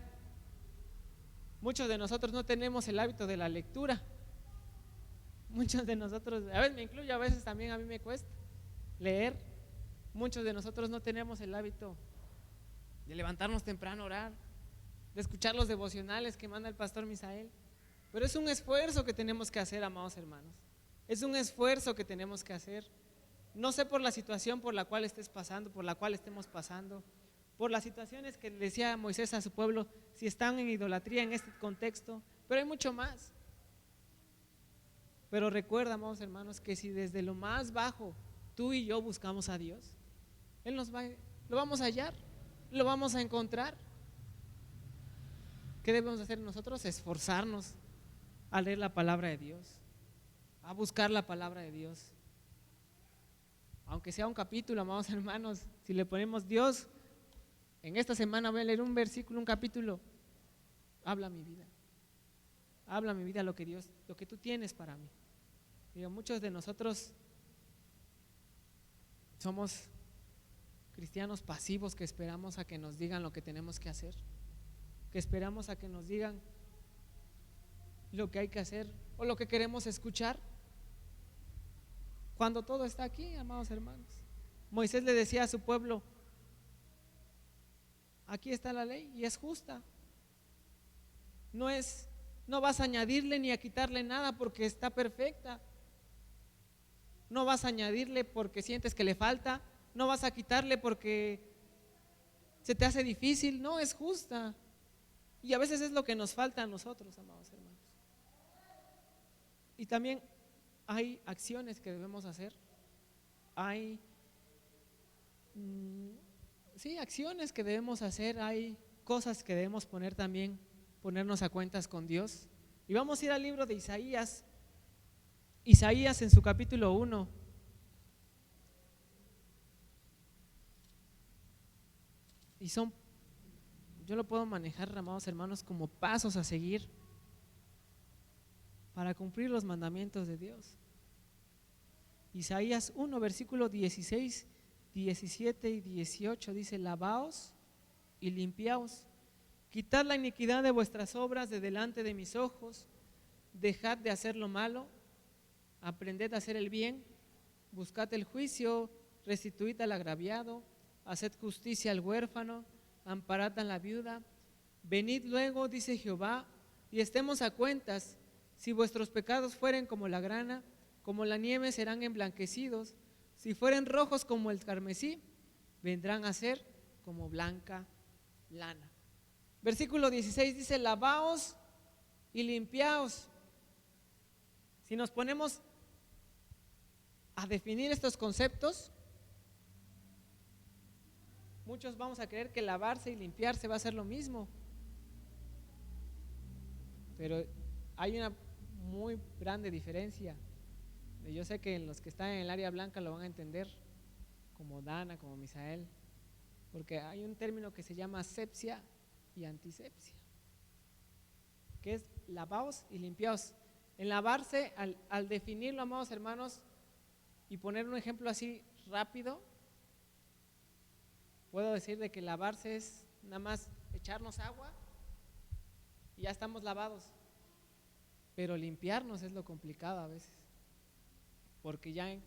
muchos de nosotros no tenemos el hábito de la lectura. Muchos de nosotros, a veces me incluyo, a veces también a mí me cuesta leer. Muchos de nosotros no tenemos el hábito de levantarnos temprano a orar, de escuchar los devocionales que manda el pastor Misael. Pero es un esfuerzo que tenemos que hacer, amados hermanos. Es un esfuerzo que tenemos que hacer. No sé por la situación por la cual estés pasando, por la cual estemos pasando, por las situaciones que le decía Moisés a su pueblo, si están en idolatría en este contexto, pero hay mucho más. Pero recuerda, amados hermanos, que si desde lo más bajo tú y yo buscamos a Dios, Él lo vamos a hallar, lo vamos a encontrar. ¿Qué debemos hacer nosotros? Esforzarnos a leer la palabra de Dios, a buscar la palabra de Dios. Aunque sea un capítulo, amados hermanos, si le ponemos Dios, en esta semana voy a leer un versículo, un capítulo, habla mi vida. Habla mi vida lo que tú tienes para mí. Digo, muchos de nosotros somos cristianos pasivos que esperamos a que nos digan lo que tenemos que hacer, que esperamos a que nos digan lo que hay que hacer o lo que queremos escuchar, cuando todo está aquí, amados hermanos. Moisés le decía a su pueblo: aquí está la ley y es justa. No vas a añadirle ni a quitarle nada porque está perfecta. No vas a añadirle porque sientes que le falta. No vas a quitarle porque se te hace difícil. No, es justa. Y a veces es lo que nos falta a nosotros, amados hermanos. Y también hay acciones que debemos hacer. Hay acciones que debemos hacer. Hay cosas que debemos ponernos a cuentas con Dios. Y vamos a ir al libro de Isaías. Isaías en su capítulo 1. Y yo lo puedo manejar, amados hermanos, como pasos a seguir para cumplir los mandamientos de Dios. Isaías 1, versículo 16, 17 y 18 dice: lavaos y limpiaos, quitad la iniquidad de vuestras obras de delante de mis ojos, dejad de hacer lo malo, aprended a hacer el bien, buscad el juicio, restituid al agraviado, haced justicia al huérfano, amparad a la viuda. Venid luego, dice Jehová, y estemos a cuentas. Si vuestros pecados fueren como la grana, como la nieve serán emblanquecidos. Si fueren rojos como el carmesí, vendrán a ser como blanca lana. Versículo 16 dice: lavaos y limpiaos. Si nos ponemos a definir estos conceptos, muchos vamos a creer que lavarse y limpiarse va a ser lo mismo, pero hay una muy grande diferencia. Yo sé que los que están en el área blanca lo van a entender, como Dana, como Misael, porque hay un término que se llama asepsia y antisepsia, que es lavaos y limpiaos. En lavarse, al definirlo, amados hermanos, y poner un ejemplo así rápido, puedo decir de que lavarse es nada más echarnos agua y ya estamos lavados. Pero limpiarnos es lo complicado a veces, porque ya en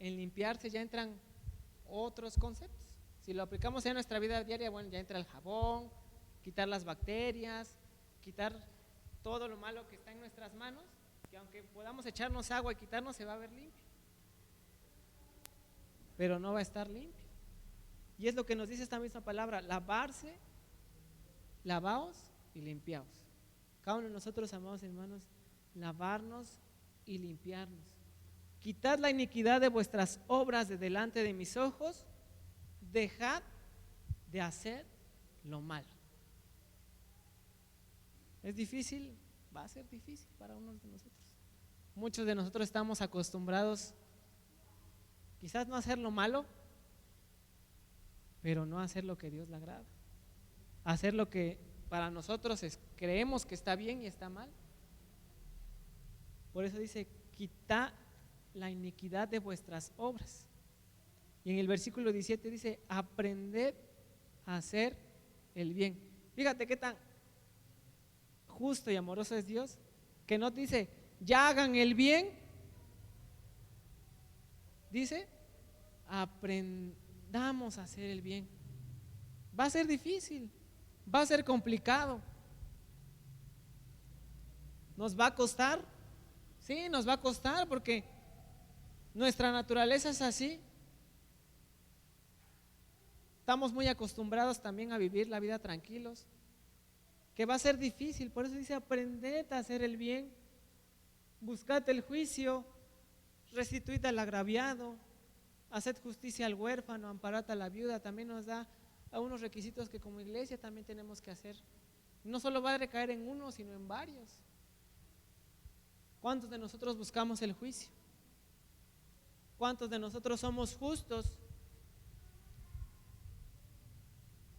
limpiarse ya entran otros conceptos. Si lo aplicamos en nuestra vida diaria, bueno, ya entra el jabón, quitar las bacterias, quitar todo lo malo que está en nuestras manos, que aunque podamos echarnos agua y quitarnos, se va a ver limpio, pero no va a estar limpio. Y es lo que nos dice esta misma palabra: lavarse, lavaos y limpiaos. Cada uno de nosotros, amados hermanos, lavarnos y limpiarnos. Quitad la iniquidad de vuestras obras de delante de mis ojos, dejad de hacer lo malo. ¿Es difícil? Va a ser difícil para unos de nosotros. Muchos de nosotros estamos acostumbrados quizás no a hacer lo malo, pero no a hacer lo que Dios le agrada, a hacer lo que para nosotros creemos que está bien y está mal. Por eso dice: quitad la iniquidad de vuestras obras. Y en el versículo 17 dice: aprended a hacer el bien. Fíjate qué tan justo y amoroso es Dios, que no dice ya hagan el bien, dice aprendamos a hacer el bien. Va a ser difícil, va a ser complicado, ¿Nos va a costar? Sí, nos va a costar porque nuestra naturaleza es así. Estamos muy acostumbrados también a vivir la vida tranquilos, que va a ser difícil. Por eso dice: aprended a hacer el bien, buscad el juicio, restituid al agraviado, haced justicia al huérfano, amparad a la viuda. También nos da a unos requisitos que como iglesia también tenemos que hacer. No solo va a recaer en uno, sino en varios. ¿Cuántos de nosotros buscamos el juicio? ¿Cuántos de nosotros somos justos?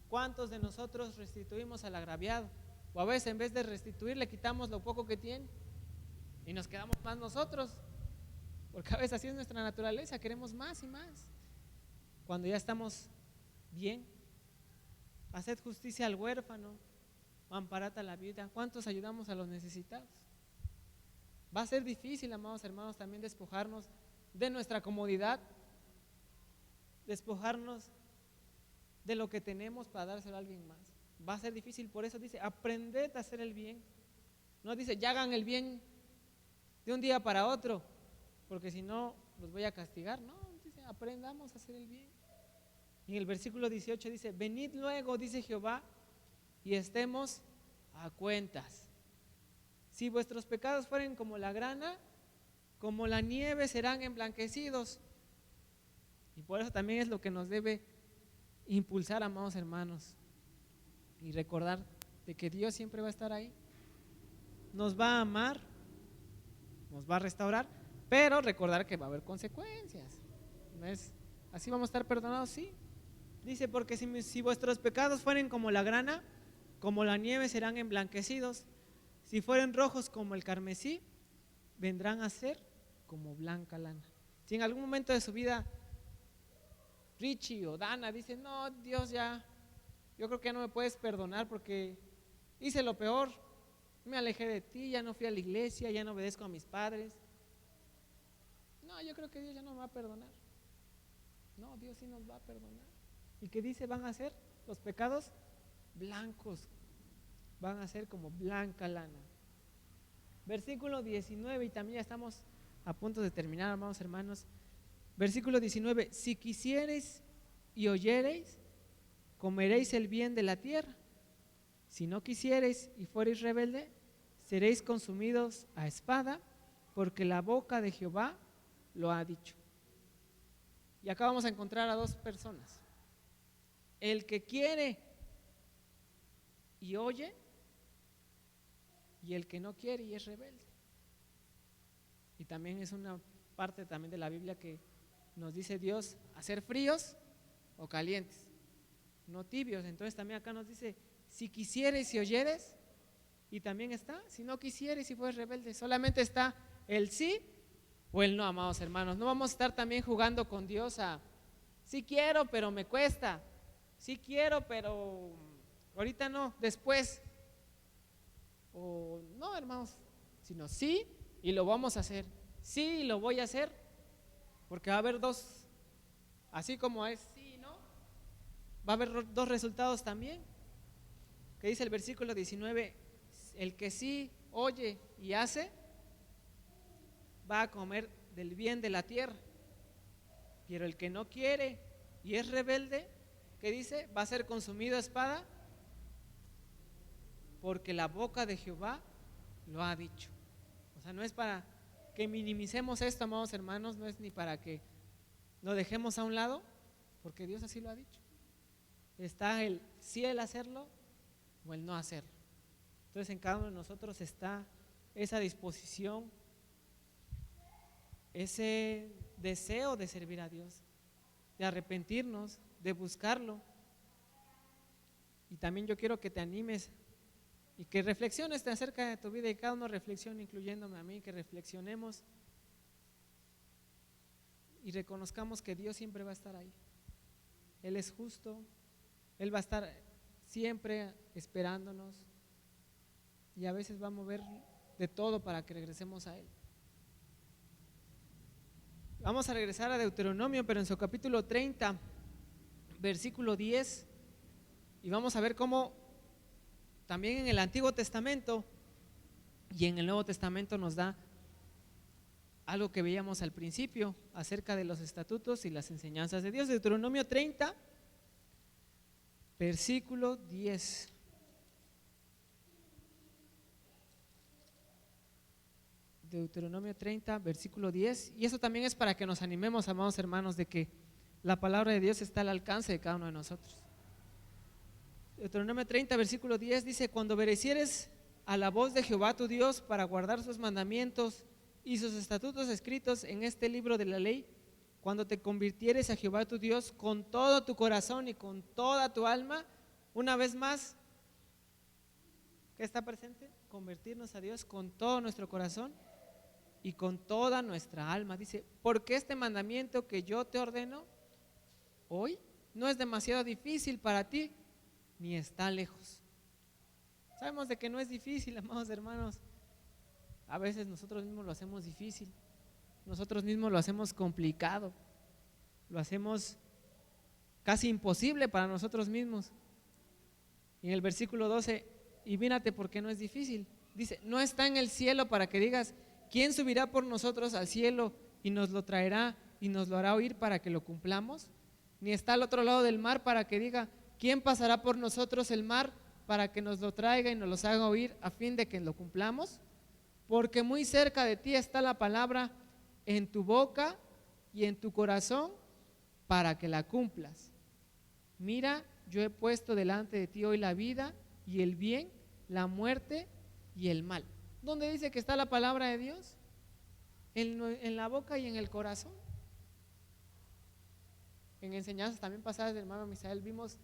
¿Cuántos de nosotros restituimos al agraviado? O a veces en vez de restituir le quitamos lo poco que tiene y nos quedamos más nosotros, porque a veces así es nuestra naturaleza, queremos más y más. Cuando ya estamos bien, haced justicia al huérfano, amparad a la viuda. ¿Cuántos ayudamos a los necesitados? Va a ser difícil, amados hermanos, también despojarnos de nuestra comodidad, despojarnos de lo que tenemos para dárselo a alguien más. Va a ser difícil, por eso dice: aprended a hacer el bien. No dice: ya hagan el bien de un día para otro, porque si no los voy a castigar. No, dice: aprendamos a hacer el bien. Y en el versículo 18 dice: venid luego, dice Jehová, y estemos a cuentas. Si vuestros pecados fueren como la grana, como la nieve serán emblanquecidos. Y por eso también es lo que nos debe impulsar, amados hermanos, y recordar de que Dios siempre va a estar ahí, nos va a amar, nos va a restaurar, pero recordar que va a haber consecuencias. No es así, vamos a estar perdonados, sí. Dice: porque si vuestros pecados fueren como la grana, como la nieve serán emblanquecidos. Si fueren rojos como el carmesí, vendrán a ser como blanca lana. Si en algún momento de su vida Richie o Dana dicen: no, Dios, ya, yo creo que ya no me puedes perdonar porque hice lo peor, me alejé de ti, ya no fui a la iglesia, ya no obedezco a mis padres. No, yo creo que Dios ya no me va a perdonar. No, Dios sí nos va a perdonar. ¿Y qué dice? Van a ser los pecados blancos, van a ser como blanca lana. Versículo 19, y también ya estamos a punto de terminar, amados hermanos. Versículo 19: si quisiereis y oyereis, comeréis el bien de la tierra. Si no quisiereis y fuereis rebelde, seréis consumidos a espada, porque la boca de Jehová lo ha dicho. Y acá vamos a encontrar a dos personas: el que quiere y oye, y el que no quiere y es rebelde. Y también es una parte también de la Biblia que nos dice Dios: hacer fríos o calientes, no tibios. Entonces también acá nos dice: si quisieres y oyeres. Y también está: si no quisieres y fueres rebelde. Solamente está el sí o el no, amados hermanos. No vamos a estar también jugando con Dios a: sí quiero pero me cuesta, sí quiero pero ahorita no, después. O no, hermanos, sino sí y lo vamos a hacer, sí y lo voy a hacer, porque va a haber dos, así como es sí y no, va a haber dos resultados también. Que dice el versículo 19: el que sí oye y hace va a comer del bien de la tierra, pero el que no quiere y es rebelde, ¿qué dice? Va a ser consumido a espada, porque la boca de Jehová lo ha dicho. O sea, no es para que minimicemos esto, amados hermanos, no es ni para que lo dejemos a un lado, porque Dios así lo ha dicho. Está el sí, el hacerlo o el no hacerlo. Entonces en cada uno de nosotros está esa disposición, ese deseo de servir a Dios, de arrepentirnos, de buscarlo. Y también yo quiero que te animes y que reflexiones acerca de tu vida, y cada uno reflexione, incluyéndome a mí, que reflexionemos y reconozcamos que Dios siempre va a estar ahí. Él es justo, Él va a estar siempre esperándonos, y a veces va a mover de todo para que regresemos a Él. Vamos a regresar a Deuteronomio, pero en su capítulo 30, versículo 10, y vamos a ver cómo también en el Antiguo Testamento Y en el Nuevo Testamento nos da algo que veíamos al principio acerca de los estatutos y las enseñanzas de Dios. Deuteronomio 30, versículo 10. Deuteronomio 30, versículo 10. Y eso también es para que nos animemos, amados hermanos, de que la palabra de Dios está al alcance de cada uno de nosotros. Deuteronomio 30, versículo 10 dice: cuando obedecieres a la voz de Jehová tu Dios para guardar sus mandamientos y sus estatutos escritos en este libro de la ley, cuando te convirtieres a Jehová tu Dios con todo tu corazón y con toda tu alma, una vez más, ¿qué está presente? Convertirnos a Dios con todo nuestro corazón y con toda nuestra alma. Dice, porque este mandamiento que yo te ordeno hoy no es demasiado difícil para ti, ni está lejos. Sabemos de que no es difícil, amados hermanos. A veces nosotros mismos lo hacemos difícil, nosotros mismos lo hacemos complicado, lo hacemos casi imposible para nosotros mismos. Y en el versículo 12, y mírate por qué no es difícil. Dice, no está en el cielo para que digas, ¿quién subirá por nosotros al cielo y nos lo traerá y nos lo hará oír para que lo cumplamos? Ni está al otro lado del mar para que diga, ¿quién pasará por nosotros el mar para que nos lo traiga y nos los haga oír a fin de que lo cumplamos? Porque muy cerca de ti está la palabra en tu boca y en tu corazón para que la cumplas. Mira, yo he puesto delante de ti hoy la vida y el bien, la muerte y el mal. ¿Dónde dice que está la palabra de Dios? En la boca y en el corazón. En enseñanzas también pasadas del hermano Misael vimos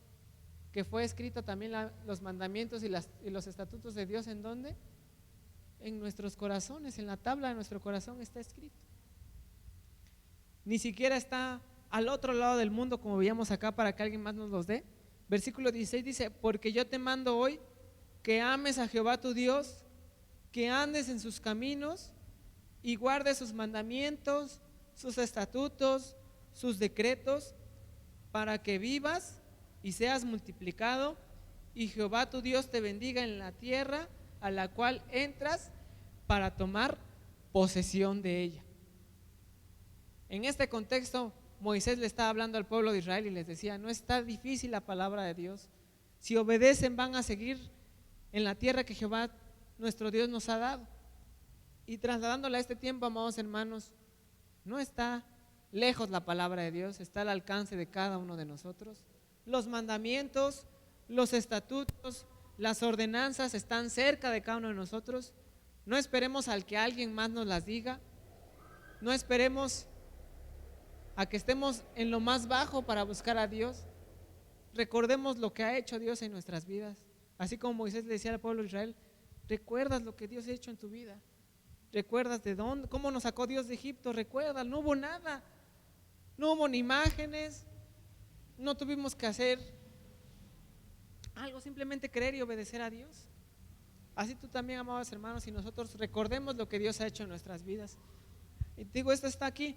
que fue escrito también los mandamientos y los estatutos de Dios. ¿En dónde? En nuestros corazones, en la tabla de nuestro corazón está escrito. Ni siquiera está al otro lado del mundo como veíamos acá para que alguien más nos los dé. Versículo 16 dice, porque yo te mando hoy que ames a Jehová tu Dios, que andes en sus caminos y guardes sus mandamientos, sus estatutos, sus decretos, para que vivas y seas multiplicado y Jehová tu Dios te bendiga en la tierra a la cual entras para tomar posesión de ella. En este contexto, Moisés le estaba hablando al pueblo de Israel y les decía, no está difícil la palabra de Dios. Si obedecen van a seguir en la tierra que Jehová nuestro Dios nos ha dado. Y trasladándola a este tiempo, amados hermanos, no está lejos la palabra de Dios, está al alcance de cada uno de nosotros. Los mandamientos, los estatutos, las ordenanzas están cerca de cada uno de nosotros. No esperemos al que alguien más nos las diga. No esperemos a que estemos en lo más bajo para buscar a Dios. Recordemos lo que ha hecho Dios en nuestras vidas. Así como Moisés le decía al pueblo de Israel, ¿recuerdas lo que Dios ha hecho en tu vida? ¿Recuerdas de dónde, cómo nos sacó Dios de Egipto? Recuerda, no hubo nada, no hubo ni imágenes, no tuvimos que hacer algo, simplemente creer y obedecer a Dios. Así tú también, amados hermanos, y nosotros recordemos lo que Dios ha hecho en nuestras vidas. Y te digo, esto está aquí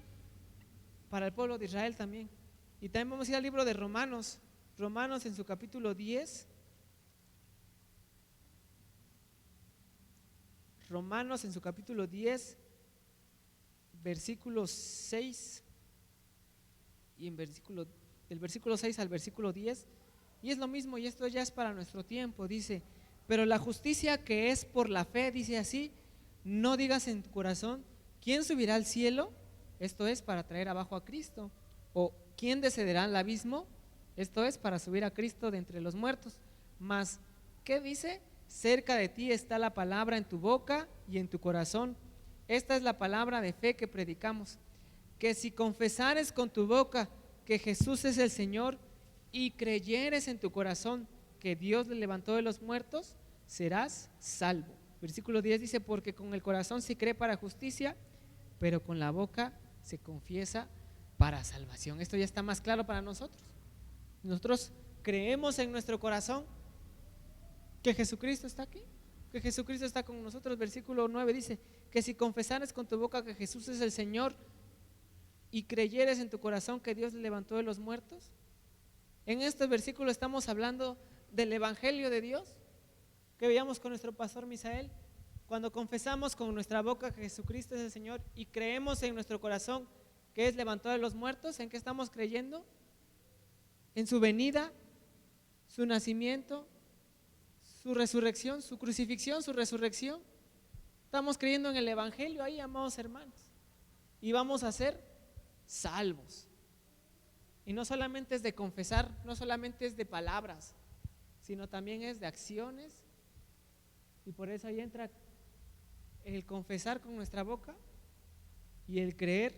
para el pueblo de Israel también. Y también vamos a ir al libro de Romanos, Romanos en su capítulo 10. Romanos en su capítulo 10, versículo 6 y del versículo 6 al versículo 10, y es lo mismo, y esto ya es para nuestro tiempo. Dice, pero la justicia que es por la fe, dice así, no digas en tu corazón, ¿quién subirá al cielo? Esto es para traer abajo a Cristo. O ¿quién descenderá al abismo? Esto es para subir a Cristo de entre los muertos. Mas, ¿qué dice? Cerca de ti está la palabra en tu boca y en tu corazón. Esta es la palabra de fe que predicamos, que si confesares con tu boca que Jesús es el Señor y creyeres en tu corazón que Dios le levantó de los muertos, serás salvo. Versículo 10 dice, porque con el corazón se cree para justicia, pero con la boca se confiesa para salvación. Esto ya está más claro para nosotros. Nosotros creemos en nuestro corazón que Jesucristo está aquí, que Jesucristo está con nosotros. Versículo 9 dice, que si confesares con tu boca que Jesús es el Señor y creyeres en tu corazón que Dios le levantó de los muertos. En este versículo estamos hablando del evangelio de Dios que veíamos con nuestro pastor Misael, Cuando confesamos con nuestra boca que Jesucristo es el Señor y creemos en nuestro corazón que es levantado de los muertos, ¿en qué estamos creyendo? En su venida, su nacimiento, su resurrección, su crucifixión, su resurrección. Estamos creyendo en el Evangelio ahí, amados hermanos, y vamos a ser salvos. Y no solamente es de confesar, no solamente es de palabras, sino también es de acciones. Y por eso ahí entra el confesar con nuestra boca y el creer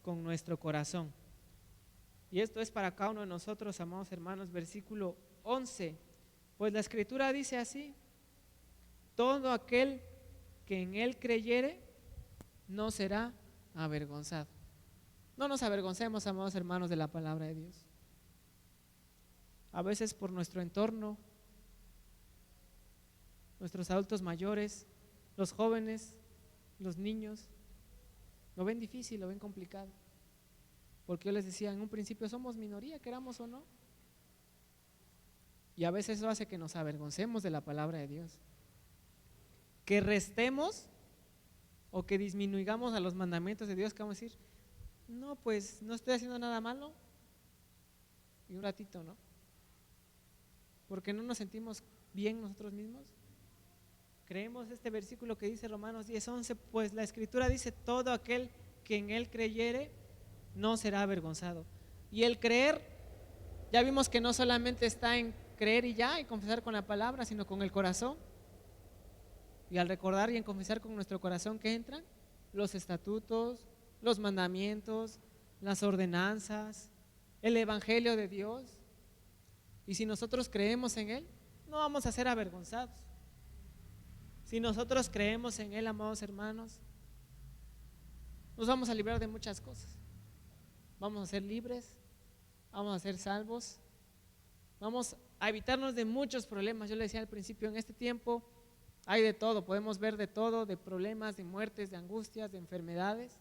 con nuestro corazón. Y esto es para cada uno de nosotros, amados hermanos. Versículo 11, pues la Escritura dice así: todo aquel que en Él creyere no será avergonzado. No nos avergoncemos, amados hermanos, de la palabra de Dios. A veces por nuestro entorno, nuestros adultos mayores, los jóvenes, los niños, lo ven difícil, lo ven complicado. Porque yo les decía, en un principio somos minoría, queramos o no. Y a veces eso hace que nos avergoncemos de la palabra de Dios. Que restemos o que disminuyamos a los mandamientos de Dios, que vamos a decir, no, pues no estoy haciendo nada malo. Y un ratito, ¿no? Porque no nos sentimos bien nosotros mismos. Creemos este versículo que dice Romanos 10:11, pues la Escritura dice: todo aquel que en Él creyere no será avergonzado. Y el creer, ya vimos que no solamente está en creer y ya, y confesar con la palabra, sino con el corazón. Y al recordar y en confesar con nuestro corazón, ¿qué entran? Los estatutos, los mandamientos, las ordenanzas, el Evangelio de Dios. Y si nosotros creemos en Él, no vamos a ser avergonzados. Si nosotros creemos en Él, amados hermanos, nos vamos a librar de muchas cosas. Vamos a ser libres, vamos a ser salvos, vamos a evitarnos de muchos problemas. Yo le decía al principio, en este tiempo hay de todo, podemos ver de todo, de problemas, de muertes, de angustias, de enfermedades.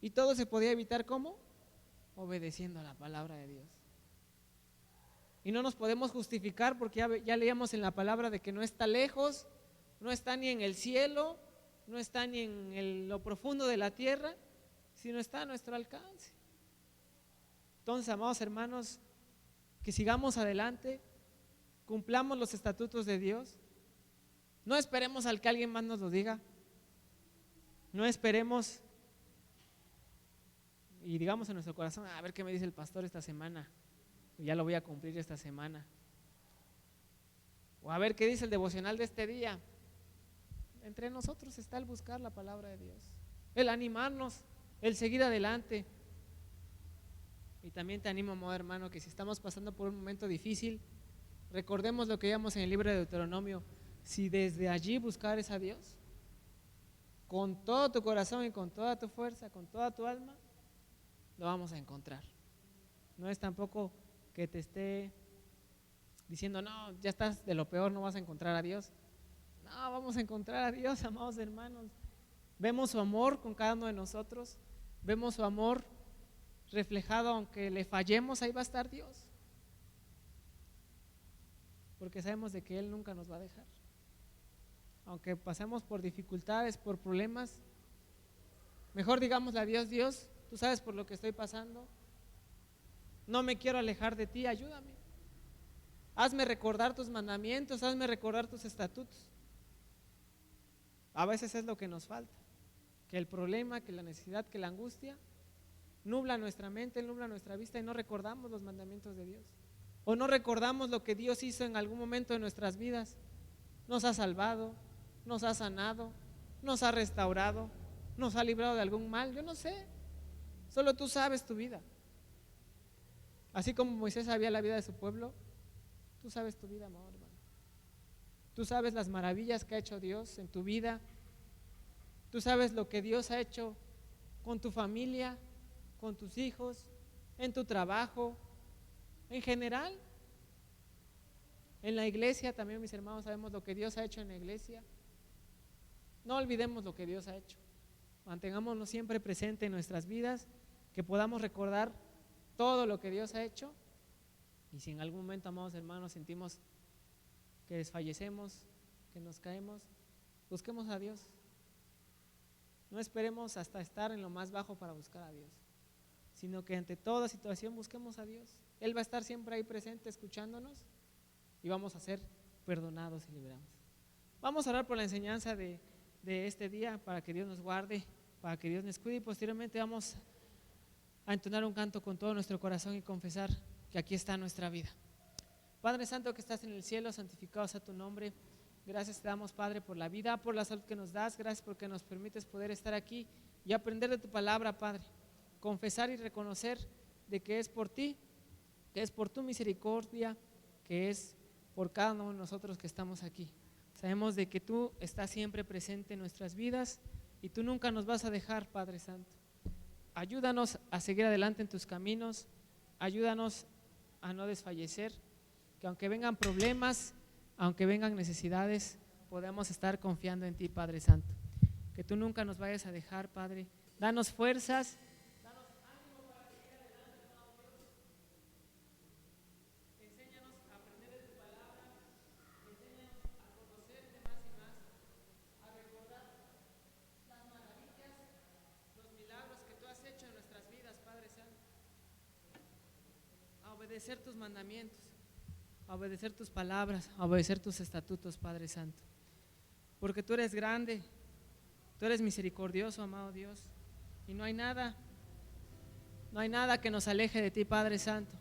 Y todo se podía evitar, ¿cómo? Obedeciendo a la palabra de Dios. Y no nos podemos justificar porque ya leíamos en la palabra de que no está lejos, no está ni en el cielo, no está ni en lo profundo de la tierra, sino está a nuestro alcance. Entonces, amados hermanos, que sigamos adelante, cumplamos los estatutos de Dios. No esperemos al que alguien más nos lo diga. No esperemos y digamos en nuestro corazón, a ver qué me dice el pastor esta semana, ya lo voy a cumplir esta semana. O a ver qué dice el devocional de este día. Entre nosotros está el buscar la palabra de Dios, el animarnos, el seguir adelante. Y también te animo, amado hermano, que si estamos pasando por un momento difícil, recordemos lo que vimos en el libro de Deuteronomio. Si desde allí buscares a Dios, con todo tu corazón y con toda tu fuerza, con toda tu alma, lo vamos a encontrar. No es tampoco que te esté diciendo, no, ya estás de lo peor, no vas a encontrar a Dios. No, vamos a encontrar a Dios, amados hermanos. Vemos su amor con cada uno de nosotros, vemos su amor reflejado, aunque le fallemos, ahí va a estar Dios, porque sabemos de que Él nunca nos va a dejar. Aunque pasemos por dificultades, por problemas, mejor digámosle a Dios: Dios, tú sabes por lo que estoy pasando, no me quiero alejar de ti, ayúdame, hazme recordar tus mandamientos, hazme recordar tus estatutos. A veces es lo que nos falta, que el problema, que la necesidad, que la angustia nubla nuestra mente, nubla nuestra vista y no recordamos los mandamientos de Dios, o no recordamos lo que Dios hizo en algún momento de nuestras vidas. Nos ha salvado, nos ha sanado, nos ha restaurado, nos ha librado de algún mal. Yo no sé, solo tú sabes tu vida. Así como Moisés sabía la vida de su pueblo, tú sabes tu vida, amado hermano. Tú sabes las maravillas que ha hecho Dios en tu vida. Tú sabes lo que Dios ha hecho con tu familia, con tus hijos, en tu trabajo, en general. En la iglesia también, mis hermanos, sabemos lo que Dios ha hecho en la iglesia. No olvidemos lo que Dios ha hecho. Mantengámonos siempre presente en nuestras vidas, que podamos recordar todo lo que Dios ha hecho. Y si en algún momento, amados hermanos, sentimos que desfallecemos, que nos caemos, Busquemos a Dios. No esperemos hasta estar en lo más bajo para buscar a Dios, sino que ante toda situación busquemos a Dios. Él va a estar siempre ahí presente escuchándonos y vamos a ser perdonados y liberados. Vamos a orar por la enseñanza de este día, para que Dios nos guarde, para que Dios nos cuide, y posteriormente vamos a entonar un canto con todo nuestro corazón y confesar que aquí está nuestra vida. Padre Santo que estás en el cielo, santificado sea tu nombre. Gracias te damos, Padre, por la vida, por la salud que nos das. Gracias porque nos permites poder estar aquí y aprender de tu palabra, Padre. Confesar y reconocer de que es por ti, que es por tu misericordia, que es por cada uno de nosotros que estamos aquí. Sabemos de que tú estás siempre presente en nuestras vidas y tú nunca nos vas a dejar, Padre Santo. Ayúdanos a seguir adelante en tus caminos, ayúdanos a no desfallecer, que aunque vengan problemas, aunque vengan necesidades, podamos estar confiando en ti, Padre Santo. Que tú nunca nos vayas a dejar, Padre. Danos fuerzas, danos ánimo para seguir adelante, amado Dios. Enséñanos a aprender de tu palabra, enséñanos a conocerte más y más, a recordar las maravillas, los milagros que tú has hecho en nuestras vidas, Padre Santo, a obedecer tus mandamientos, a obedecer tus palabras, a obedecer tus estatutos, Padre Santo, porque tú eres grande, tú eres misericordioso, amado Dios, y no hay nada que nos aleje de ti, Padre Santo.